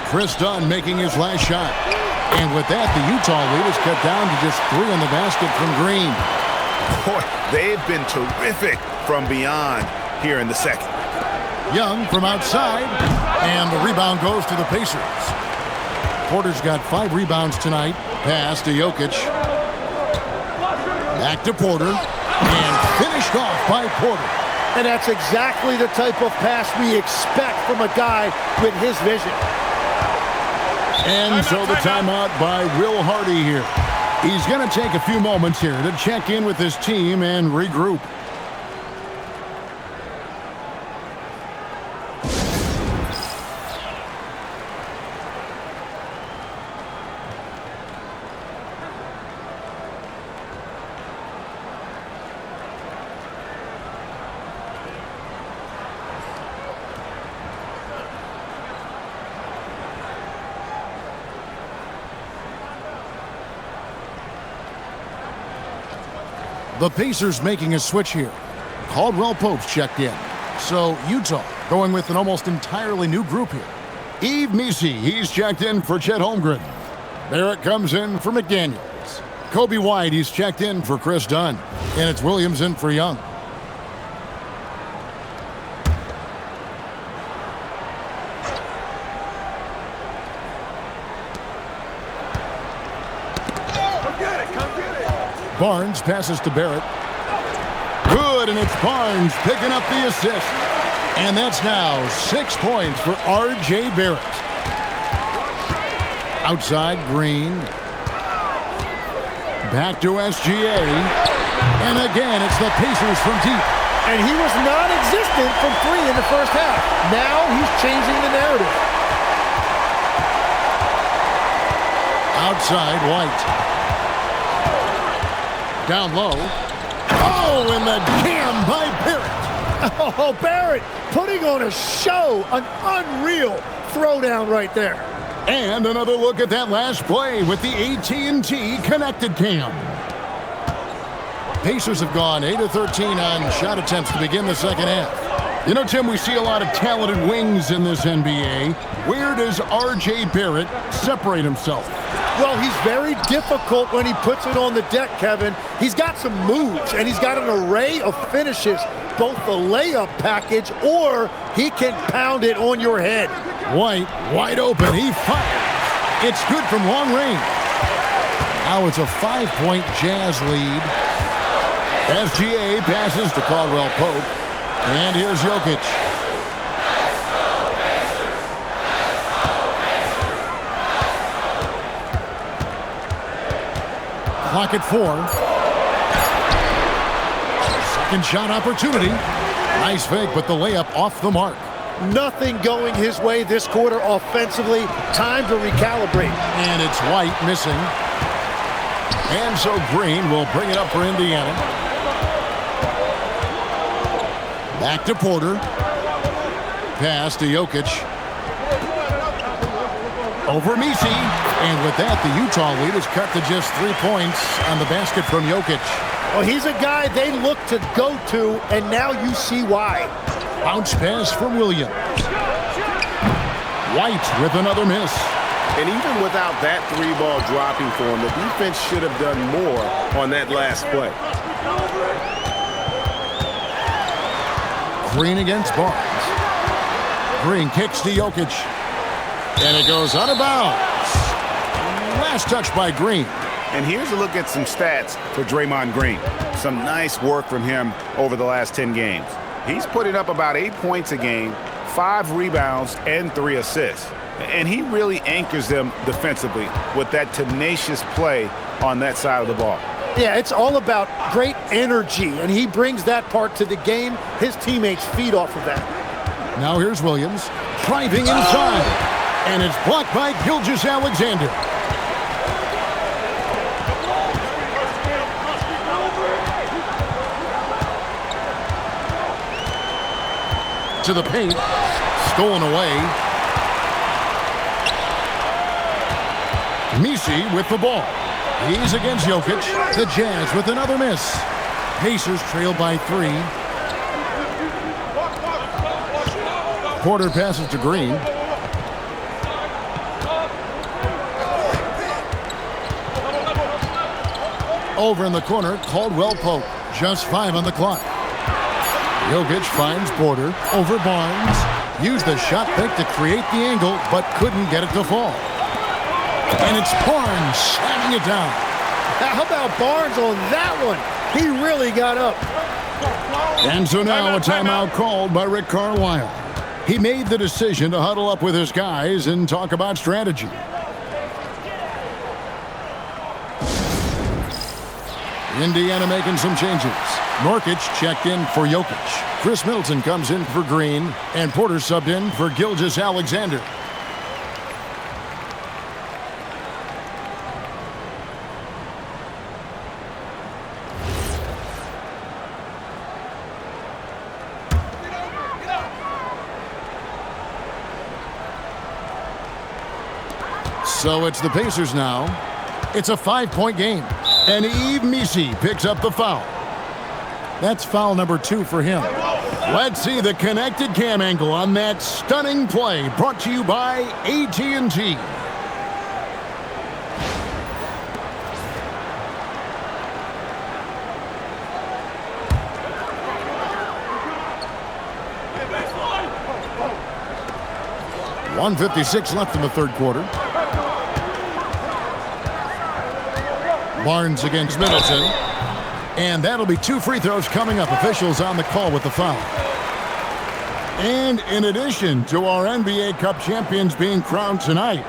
Chris Dunn making his last shot. And with that, the Utah lead is cut down to just 3 on the basket from Green. Boy, they've been terrific from beyond here in the second. Young from outside, and the rebound goes to the Pacers. Porter's got 5 rebounds tonight. Pass to Jokic. Back to Porter, and finished off by Porter. And that's exactly the type of pass we expect from a guy with his vision. And so the timeout by Will Hardy here. He's going to take a few moments here to check in with his team and regroup. The Pacers making a switch here. Caldwell Pope's checked in. So Utah going with an almost entirely new group here. Yves Missi, he's checked in for Chet Holmgren. Barrett comes in for McDaniels. Kobe White, he's checked in for Chris Dunn. And it's Williams in for Young. Barnes passes to Barrett. Good, and it's Barnes picking up the assist. And that's now 6 points for R.J. Barrett. Outside, Green. Back to SGA. And again, it's the Pacers from deep. And he was non-existent from 3 in the first half. Now he's changing the narrative. Outside, White. Down low. Oh, and the jam by Barrett. Oh, Barrett putting on a show. An unreal throwdown right there. And another look at that last play with the AT&T connected cam. Pacers have gone 8 of 13 on shot attempts to begin the second half. You know, Tim, we see a lot of talented wings in this NBA. Where does R.J. Barrett separate himself? Well, he's very difficult when he puts it on the deck, Kevin. He's got some moves, and he's got an array of finishes, both the layup package or he can pound it on your head. White, wide open. He fires. It's good from long range. Now it's a 5-point Jazz lead. SGA passes to Caldwell Pope. And here's Jokic. Clock at 4. Second shot opportunity. Nice fake, but the layup off the mark. Nothing going his way this quarter offensively. Time to recalibrate. And it's White missing. And so Green will bring it up for Indiana. Back to Porter. Pass to Jokic. Over Misi. And with that, the Utah lead is cut to just 3 points on the basket from Jokic. Well, he's a guy they look to go to, and now you see why. Bounce pass from Williams. White with another miss. And even without that 3-ball dropping for him, the defense should have done more on that last play. Green against Barnes. Green kicks to Jokic. And it goes out of bounds. Last touch by Green. And here's a look at some stats for Draymond Green. Some nice work from him over the last 10 games. He's putting up about 8 points a game, 5 rebounds, and 3 assists. And he really anchors them defensively with that tenacious play on that side of the ball. Yeah, it's all about great energy, and he brings that part to the game. His teammates feed off of that. Now here's Williams driving inside, and it's blocked by Gilgeous-Alexander. To the paint, stolen away. Misi with the ball. He's against Jokic. The Jazz with another miss. Pacers trail by 3. Porter passes to Green. Over in the corner, Caldwell Pope. Just 5 on the clock. Jokic finds Porter over Barnes. Used the shot fake to create the angle, but couldn't get it to fall. And it's Barnes slamming it down. How about Barnes on that one? He really got up. And so now a timeout called by Rick Carlisle. He made the decision to huddle up with his guys and talk about strategy. Indiana making some changes. Nurkic checked in for Jokic. Chris Middleton comes in for Green, and Porter subbed in for Gilgeous-Alexander. So it's the Pacers now. It's a 5-point game. And Yves Misi picks up the foul. That's foul number 2 for him. Let's see the connected cam angle on that stunning play brought to you by AT&T. .156 left in the third quarter. Barnes against Middleton. And that'll be 2 free throws coming up. Officials on the call with the foul. And in addition to our NBA Cup champions being crowned tonight,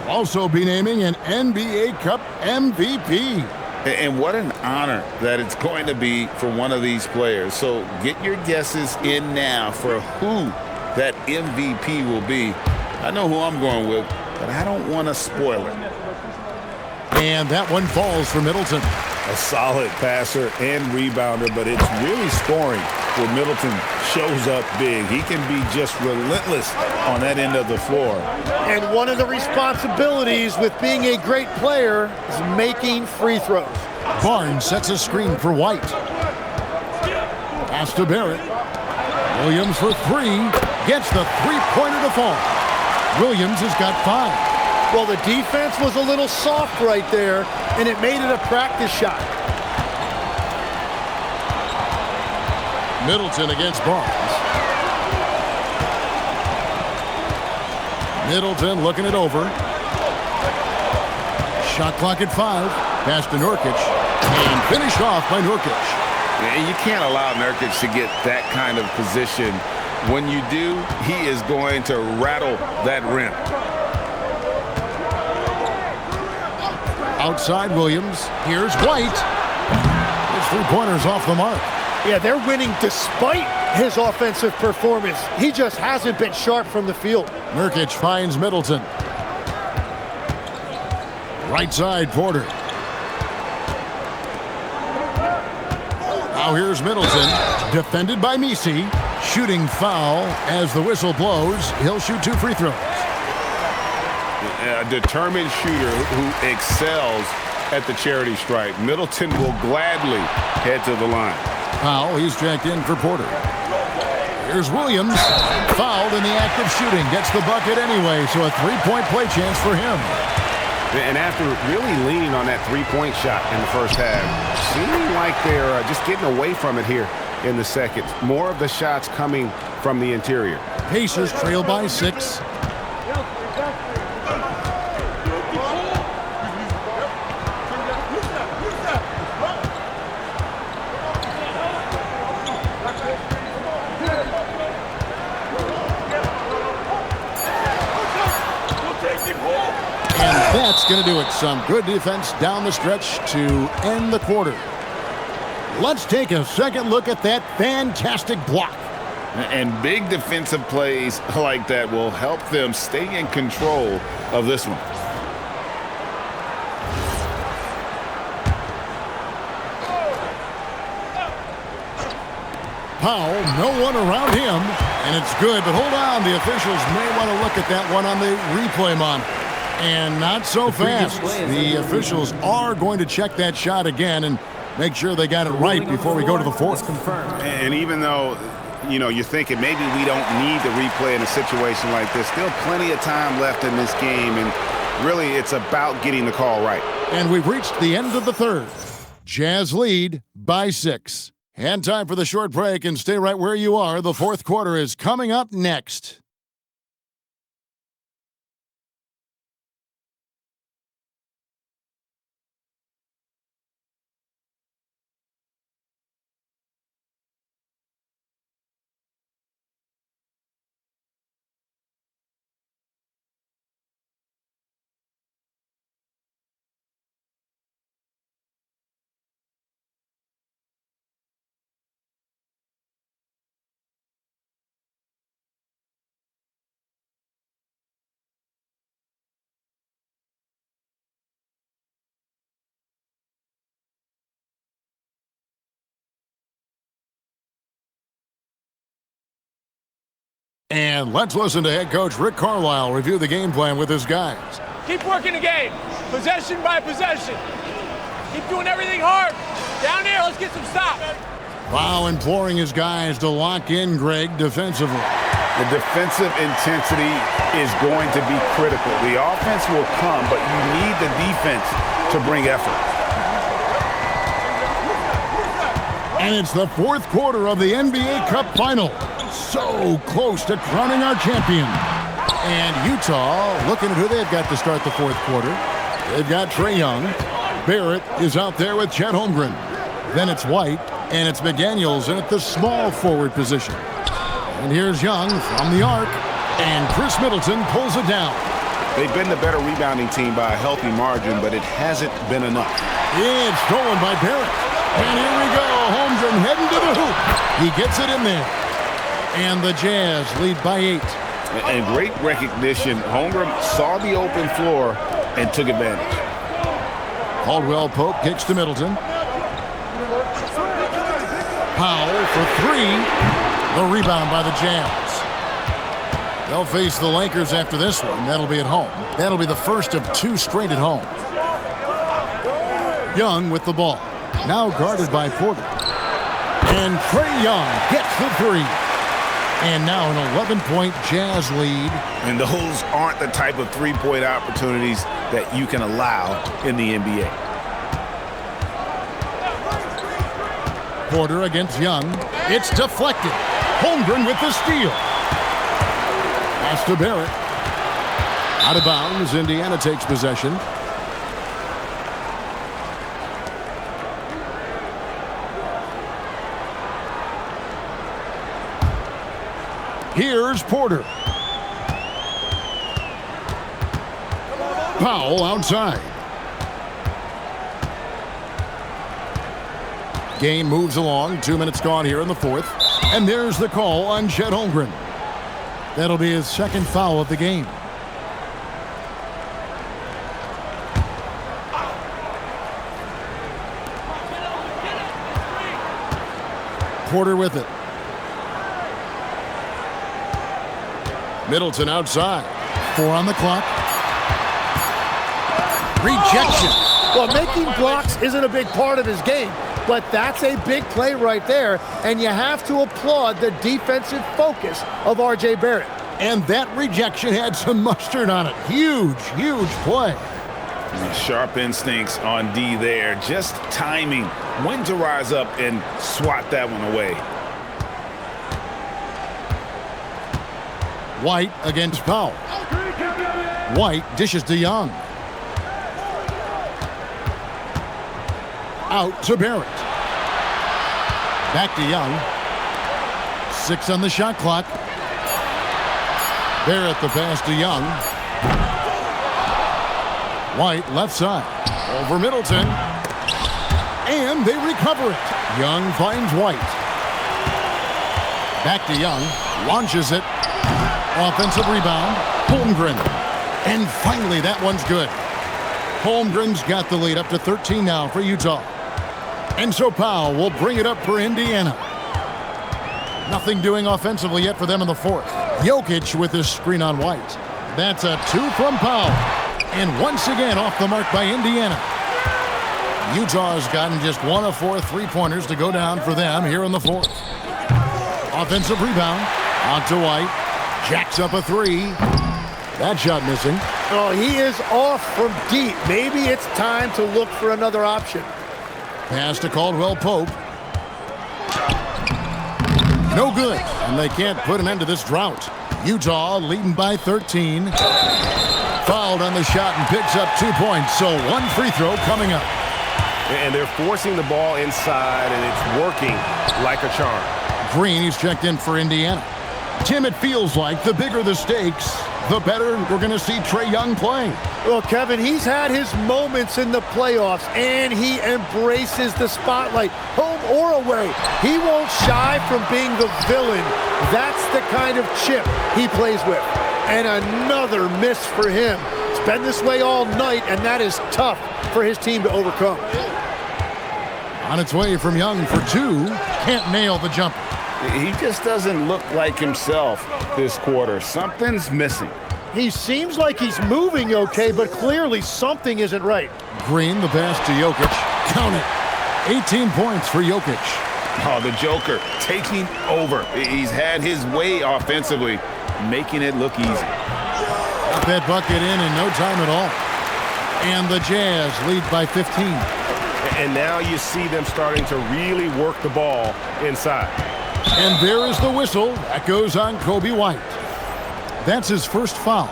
we'll also be naming an NBA Cup MVP. And what an honor that it's going to be for one of these players. So get your guesses in now for who that MVP will be. I know who I'm going with, but I don't want to spoil it. And that one falls for Middleton. A solid passer and rebounder, but it's really scoring where Middleton shows up big. He can be just relentless on that end of the floor. And one of the responsibilities with being a great player is making free throws. Barnes sets a screen for White. Pass to Barrett. Williams for 3. Gets the three-pointer to fall. Williams has got 5. Well, the defense was a little soft right there, and it made it a practice shot. Middleton against Barnes. Middleton looking it over. Shot clock at 5. Pass to Nurkic. And finished off by Nurkic. And you can't allow Nurkic to get that kind of position. When you do, he is going to rattle that rim. Outside Williams. Here's White. His three-pointers off the mark. Yeah, they're winning despite his offensive performance. He just hasn't been sharp from the field. Nurkic finds Middleton. Right side, Porter. Now here's Middleton, defended by Messi. Shooting foul as the whistle blows. He'll shoot 2 free throws. A determined shooter who excels at the charity stripe. Middleton will gladly head to the line. Powell, he's jacked in for Porter. Here's Williams, fouled in the act of shooting. Gets the bucket anyway, so a three-point play chance for him. And after really leaning on that three-point shot in the first half, seeming like they're just getting away from it here in the second. More of the shots coming from the interior. Pacers trail by 6. And that's going to do it. Some good defense down the stretch to end the quarter. Let's take a second look at that fantastic block. And big defensive plays like that will help them stay in control of this one. Powell, no one around him, and it's good. But hold on, the officials may want to look at that one on the replay mon. And not so fast. The officials are going to check that shot again and make sure they got it right before we go to the fourth. And even though, you're thinking maybe we don't need the replay in a situation like this, still plenty of time left in this game, and really it's about getting the call right. And we've reached the end of the third. Jazz lead by 6. And time for the short break, and stay right where you are. The fourth quarter is coming up next. And let's listen to head coach Rick Carlisle review the game plan with his guys. Keep working the game, possession by possession. Keep doing everything hard. Down there, let's get some stops. Wow, imploring his guys to lock in Greg defensively. The defensive intensity is going to be critical. The offense will come, but you need the defense to bring effort. And it's the fourth quarter of the NBA Cup Final. So close to crowning our champion. And Utah, looking at who they've got to start the fourth quarter. They've got Trae Young. Barrett is out there with Chet Holmgren. Then it's White, and it's McDaniels in at the small forward position. And here's Young from the arc, and Chris Middleton pulls it down. They've been the better rebounding team by a healthy margin, but it hasn't been enough. It's stolen by Barrett. And here we go. Holmgren heading to the hoop. He gets it in there. And the Jazz lead by 8. And great recognition. Holmgren saw the open floor and took advantage. Caldwell Pope kicks to Middleton. Powell for 3. The rebound by the Jazz. They'll face the Lakers after this one. That'll be at home. That'll be the first of 2 straight at home. Young with the ball. Now guarded by Porter. And Trae Young gets the 3. And now an 11-point Jazz lead. And those aren't the type of three-point opportunities that you can allow in the NBA. Porter against Young. It's deflected. Holmgren with the steal. Pass to Barrett. Out of bounds. Indiana takes possession. Here's Porter. Powell outside. Game moves along. 2 minutes gone here in the fourth. And there's the call on Chet Holmgren. That'll be his second foul of the game. Porter with it. Middleton outside. 4 on the clock. Rejection. Well, making blocks isn't a big part of his game, but that's a big play right there, and you have to applaud the defensive focus of R.J. Barrett. And that rejection had some mustard on it. Huge, huge play. Sharp instincts on D there. Just timing when to rise up and swat that one away. White against Powell. White dishes to Young. Out to Barrett. Back to Young. 6 on the shot clock. Barrett the pass to Young. White left side. Over Middleton. And they recover it. Young finds White. Back to Young. Launches it. Offensive rebound. Holmgren. And finally that one's good. Holmgren's got the lead up to 13 now for Utah. And so Powell will bring it up for Indiana. Nothing doing offensively yet for them in the fourth. Jokic with his screen on White. That's a 2 from Powell. And once again off the mark by Indiana. Utah has gotten just 1 of 4 3-pointers to go down for them here in the fourth. Offensive rebound. Out to White. Jacks up a 3. That shot missing. Oh, he is off from deep. Maybe it's time to look for another option. Pass to Caldwell Pope. No good, and they can't put an end to this drought. Utah leading by 13. Fouled on the shot and picks up 2 points, so 1 free throw coming up. And they're forcing the ball inside, and it's working like a charm. Green, he's checked in for Indiana. Tim, it feels like the bigger the stakes, the better we're going to see Trae Young play. Well, Kevin, he's had his moments in the playoffs, and he embraces the spotlight, home or away. He won't shy from being the villain. That's the kind of chip he plays with. And another miss for him. It's been this way all night, and that is tough for his team to overcome. On its way from Young for 2. Can't nail the jumper. He just doesn't look like himself this quarter. Something's missing. He seems like he's moving okay, but clearly something isn't right. Green, the pass to Jokic. Count it. 18 points for Jokic. Oh, the Joker taking over. He's had his way offensively, making it look easy. Got that bucket in no time at all. And the Jazz lead by 15. And now you see them starting to really work the ball inside. And there is the whistle. That goes on Kobe White. That's his first foul.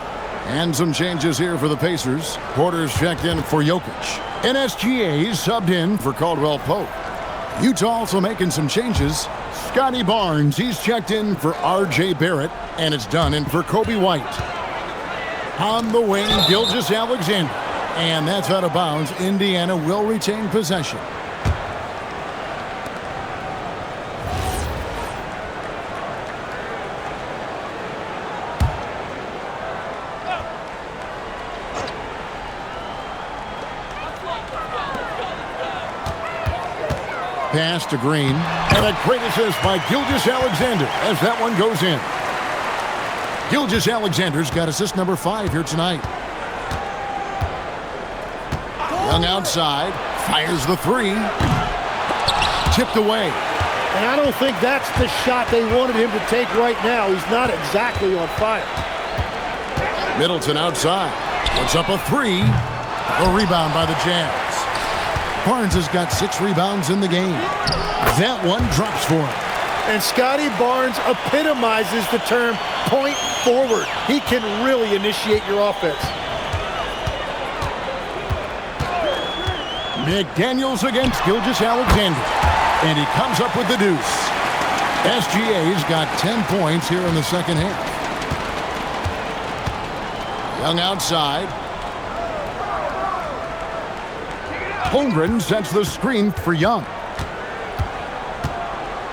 And some changes here for the Pacers. Porter's checked in for Jokic. NSGA subbed in for Caldwell Pope. Utah also making some changes. Scotty Barnes, he's checked in for R.J. Barrett. And it's done in for Kobe White. On the wing, Gilgeous-Alexander. And that's out of bounds. Indiana will retain possession. Pass to Green. And a great assist by Gilgeous-Alexander as that one goes in. Gilgeous-Alexander's got assist number 5 here tonight. Young outside. Fires the 3. Tipped away. And I don't think that's the shot they wanted him to take right now. He's not exactly on fire. Middleton outside. Puts up a 3. A rebound by the Jazz. Barnes has got 6 rebounds in the game. That one drops for him. And Scotty Barnes epitomizes the term point forward. He can really initiate your offense. McDaniels against Gilgeous-Alexander. And he comes up with the deuce. SGA's got 10 points here in the second half. Young outside. Holmgren sets the screen for Young.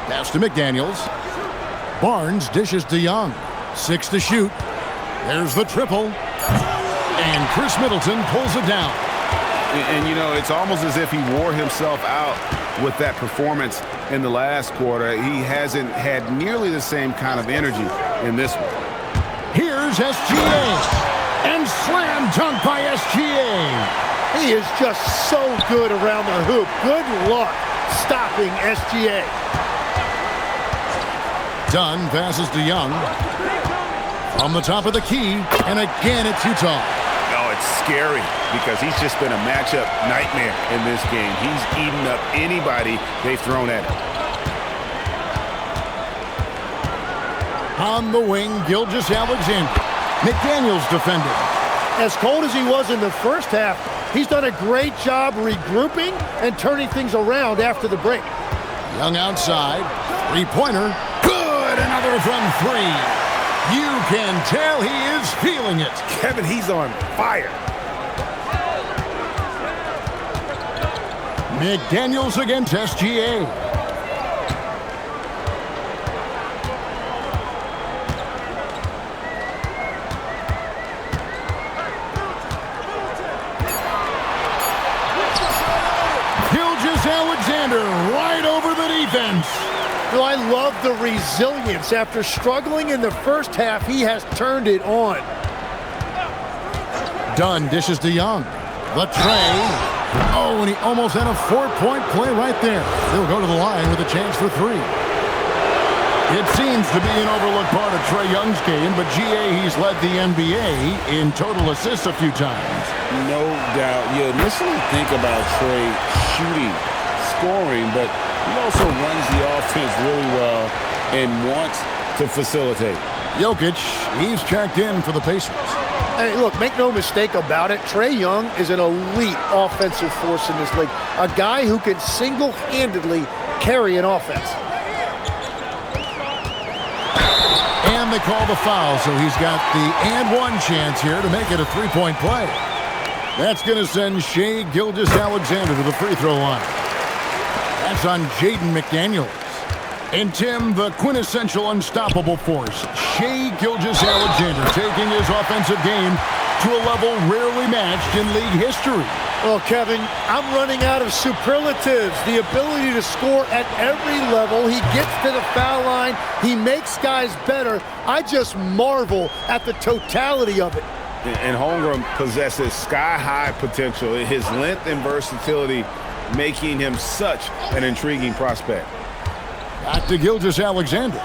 Pass to McDaniels. Barnes dishes to Young. 6 to shoot. There's the triple. And Chris Middleton pulls it down. And, you know, it's almost as if he wore himself out with that performance in the last quarter. He hasn't had nearly the same kind of energy in this one. Here's SGA. And slam dunk by SGA. He is just so good around the hoop. Good luck stopping SGA. Dunn passes to Young. From the top of the key. And again, it's Utah. Oh, it's scary because he's just been a matchup nightmare in this game. He's eaten up anybody they've thrown at him. On the wing, Gilgeous-Alexander. McDaniels defending. As cold as he was in the first half, he's done a great job regrouping and turning things around after the break. Young outside. Three-pointer. Good! Another from 3. You can tell he is feeling it. Kevin, he's on fire. McDaniels against SGA. Gilgeous-Alexander right over the defense. Well, I love the resilience. After struggling in the first half, he has turned it on. Dunn dishes to Young. The tray. Oh, and he almost had a 4-point play right there. He'll go to the line with a chance for 3. It seems to be an overlooked part of Trae Young's game, but he's led the NBA in total assists a few times. No doubt. You initially think about Trae shooting, scoring, but he also runs the offense really well and wants to facilitate. Jokic, he's checked in for the Pacers. Hey, look, make no mistake about it. Trae Young is an elite offensive force in this league. A guy who can single-handedly carry an offense. And they call the foul, so he's got the and-one chance here to make it a 3-point play. That's going to send Shai Gilgeous-Alexander to the free throw line. That's on Jaden McDaniels. And Tim, the quintessential unstoppable force, Shai Gilgeous-Alexander taking his offensive game to a level rarely matched in league history. Well, Kevin, I'm running out of superlatives. The ability to score at every level. He gets to the foul line. He makes guys better. I just marvel at the totality of it. And Holmgren possesses sky-high potential. His length and versatility making him such an intriguing prospect. Back to Gilgeous-Alexander.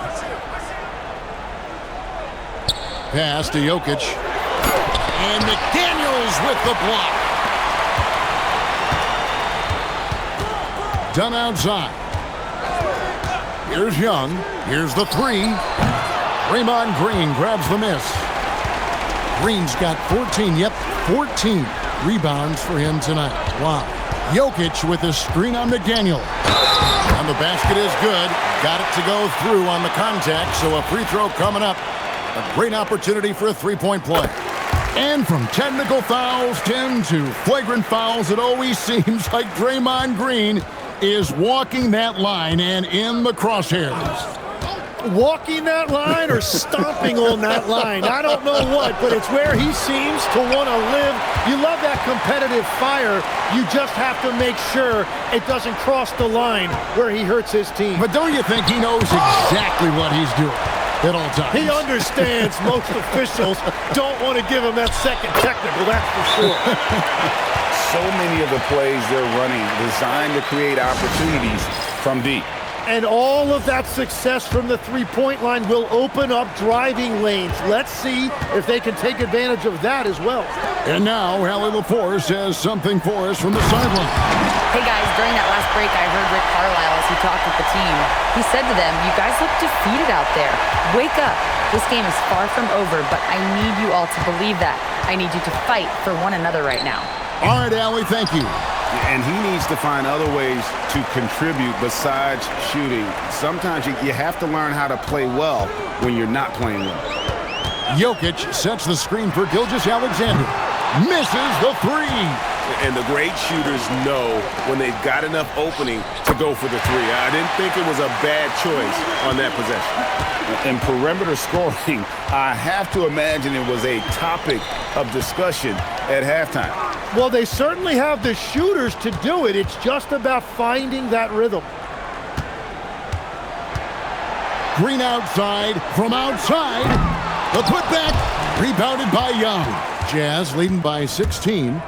Pass to Jokic. And McDaniels with the block. Done outside. Here's Young. Here's the 3. Draymond Green grabs the miss. Green's got 14 rebounds for him tonight. Wow. Jokic with a screen on McDaniel. And the basket is good. Got it to go through on the contact, so a free throw coming up. A great opportunity for a 3-point play. And from technical fouls, Tim, to flagrant fouls, it always seems like Draymond Green is walking that line and in the crosshairs. Walking that line or stomping on that line. I don't know what, but it's where he seems to want to live. You love that competitive fire. You just have to make sure it doesn't cross the line where he hurts his team. But don't you think he knows exactly what he's doing at all times? He understands most officials don't want to give him that second technical, that's for sure. So many of the plays they're running designed to create opportunities from deep. And all of that success from the three-point line will open up driving lanes. Let's see if they can take advantage of that as well. And now, Allie LaForce has something for us from the sideline. Hey guys, during that last break, I heard Rick Carlisle as he talked with the team. He said to them, "You guys look defeated out there. Wake up. This game is far from over, but I need you all to believe that. I need you to fight for one another right now." All right, Allie, thank you. And he needs to find other ways to contribute besides shooting. Sometimes you have to learn how to play well when you're not playing well. Jokic sets the screen for Gilgeous-Alexander. Misses the three. And the great shooters know when they've got enough opening to go for the three. I didn't think it was a bad choice on that possession. In perimeter scoring, I have to imagine it was a topic of discussion at halftime. Well, they certainly have the shooters to do it. It's just about finding that rhythm. Green outside, from outside. The putback, rebounded by Young. Jazz leading by 16.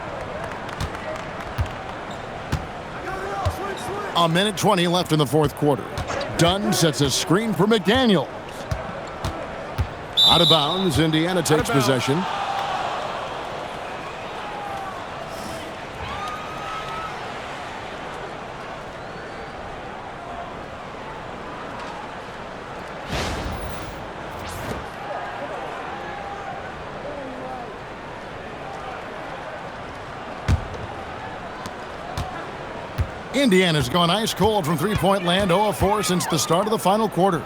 A minute 20 left in the fourth quarter. Dunn sets a screen for McDaniels. Out of bounds, Indiana takes possession. Indiana's gone ice cold from three-point land, 0 of 4 since the start of the final quarter.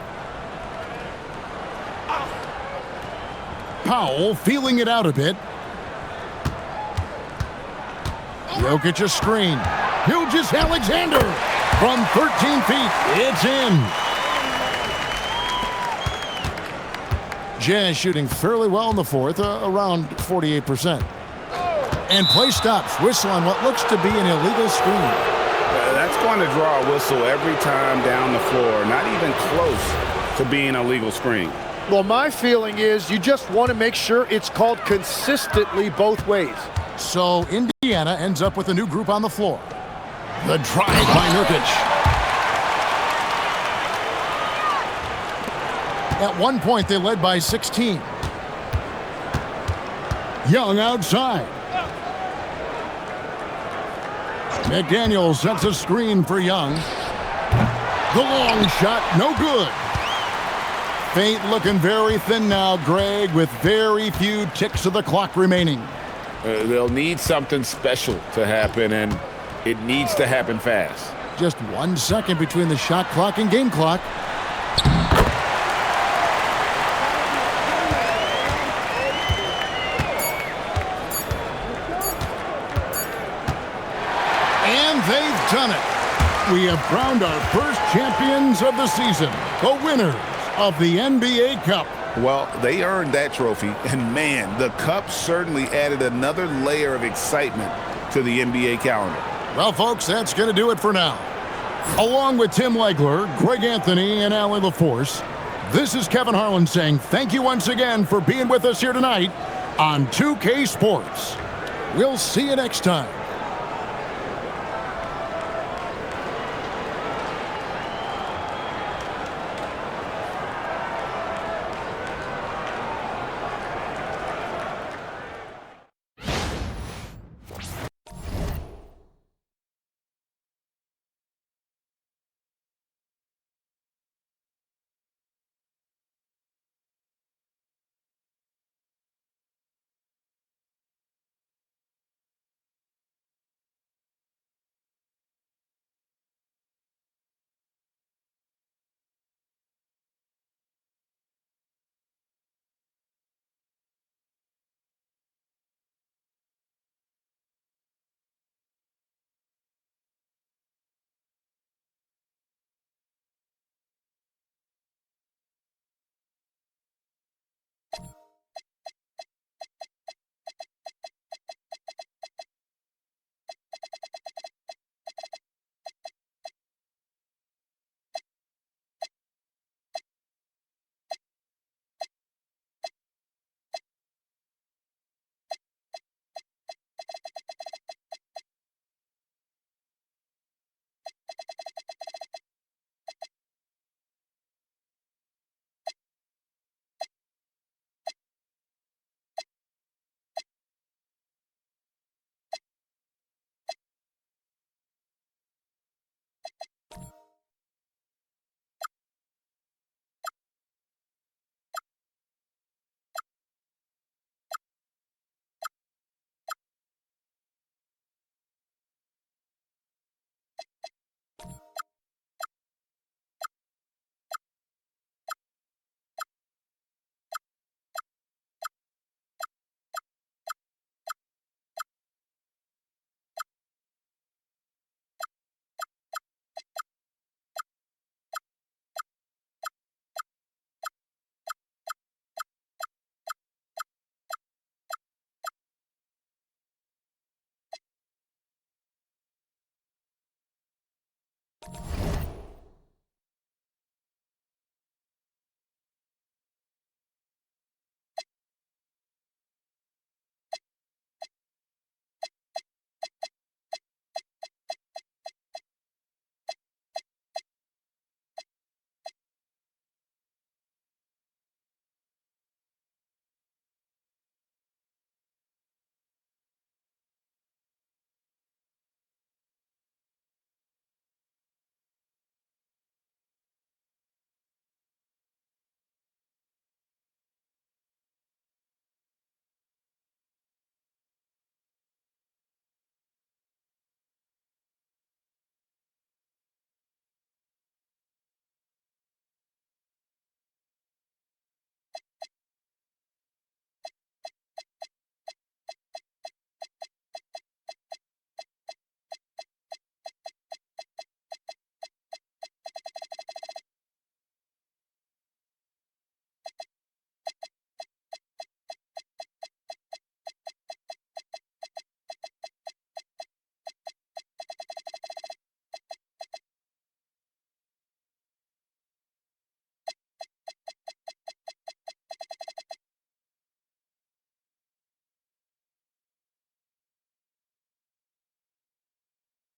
Powell feeling it out a bit. Jokic a screen. Gilgeous-Alexander from 13 feet. It's in. Jazz shooting fairly well in the fourth, around 48%. And play stops. Whistle on what looks to be an illegal screen. That's going to draw a whistle every time down the floor. Not even close to being a legal screen. Well, my feeling is you just want to make sure it's called consistently both ways. So Indiana ends up with a new group on the floor. The drive by Nurkic. At one point, they led by 16. Young outside. McDaniels sets a screen for Young. The long shot, no good. Feint looking very thin now, Greg, with very few ticks of the clock remaining. They'll need something special to happen, and it needs to happen fast. Just 1 second between the shot clock and game clock. And they've done it. We have crowned our first champions of the season, the winners of the NBA Cup. Well, they earned that trophy, and man, the Cup certainly added another layer of excitement to the NBA calendar. Well, folks, that's going to do it for now. Along with Tim Legler, Greg Anthony, and Allie LaForce, this is Kevin Harlan saying thank you once again for being with us here tonight on 2K Sports. We'll see you next time.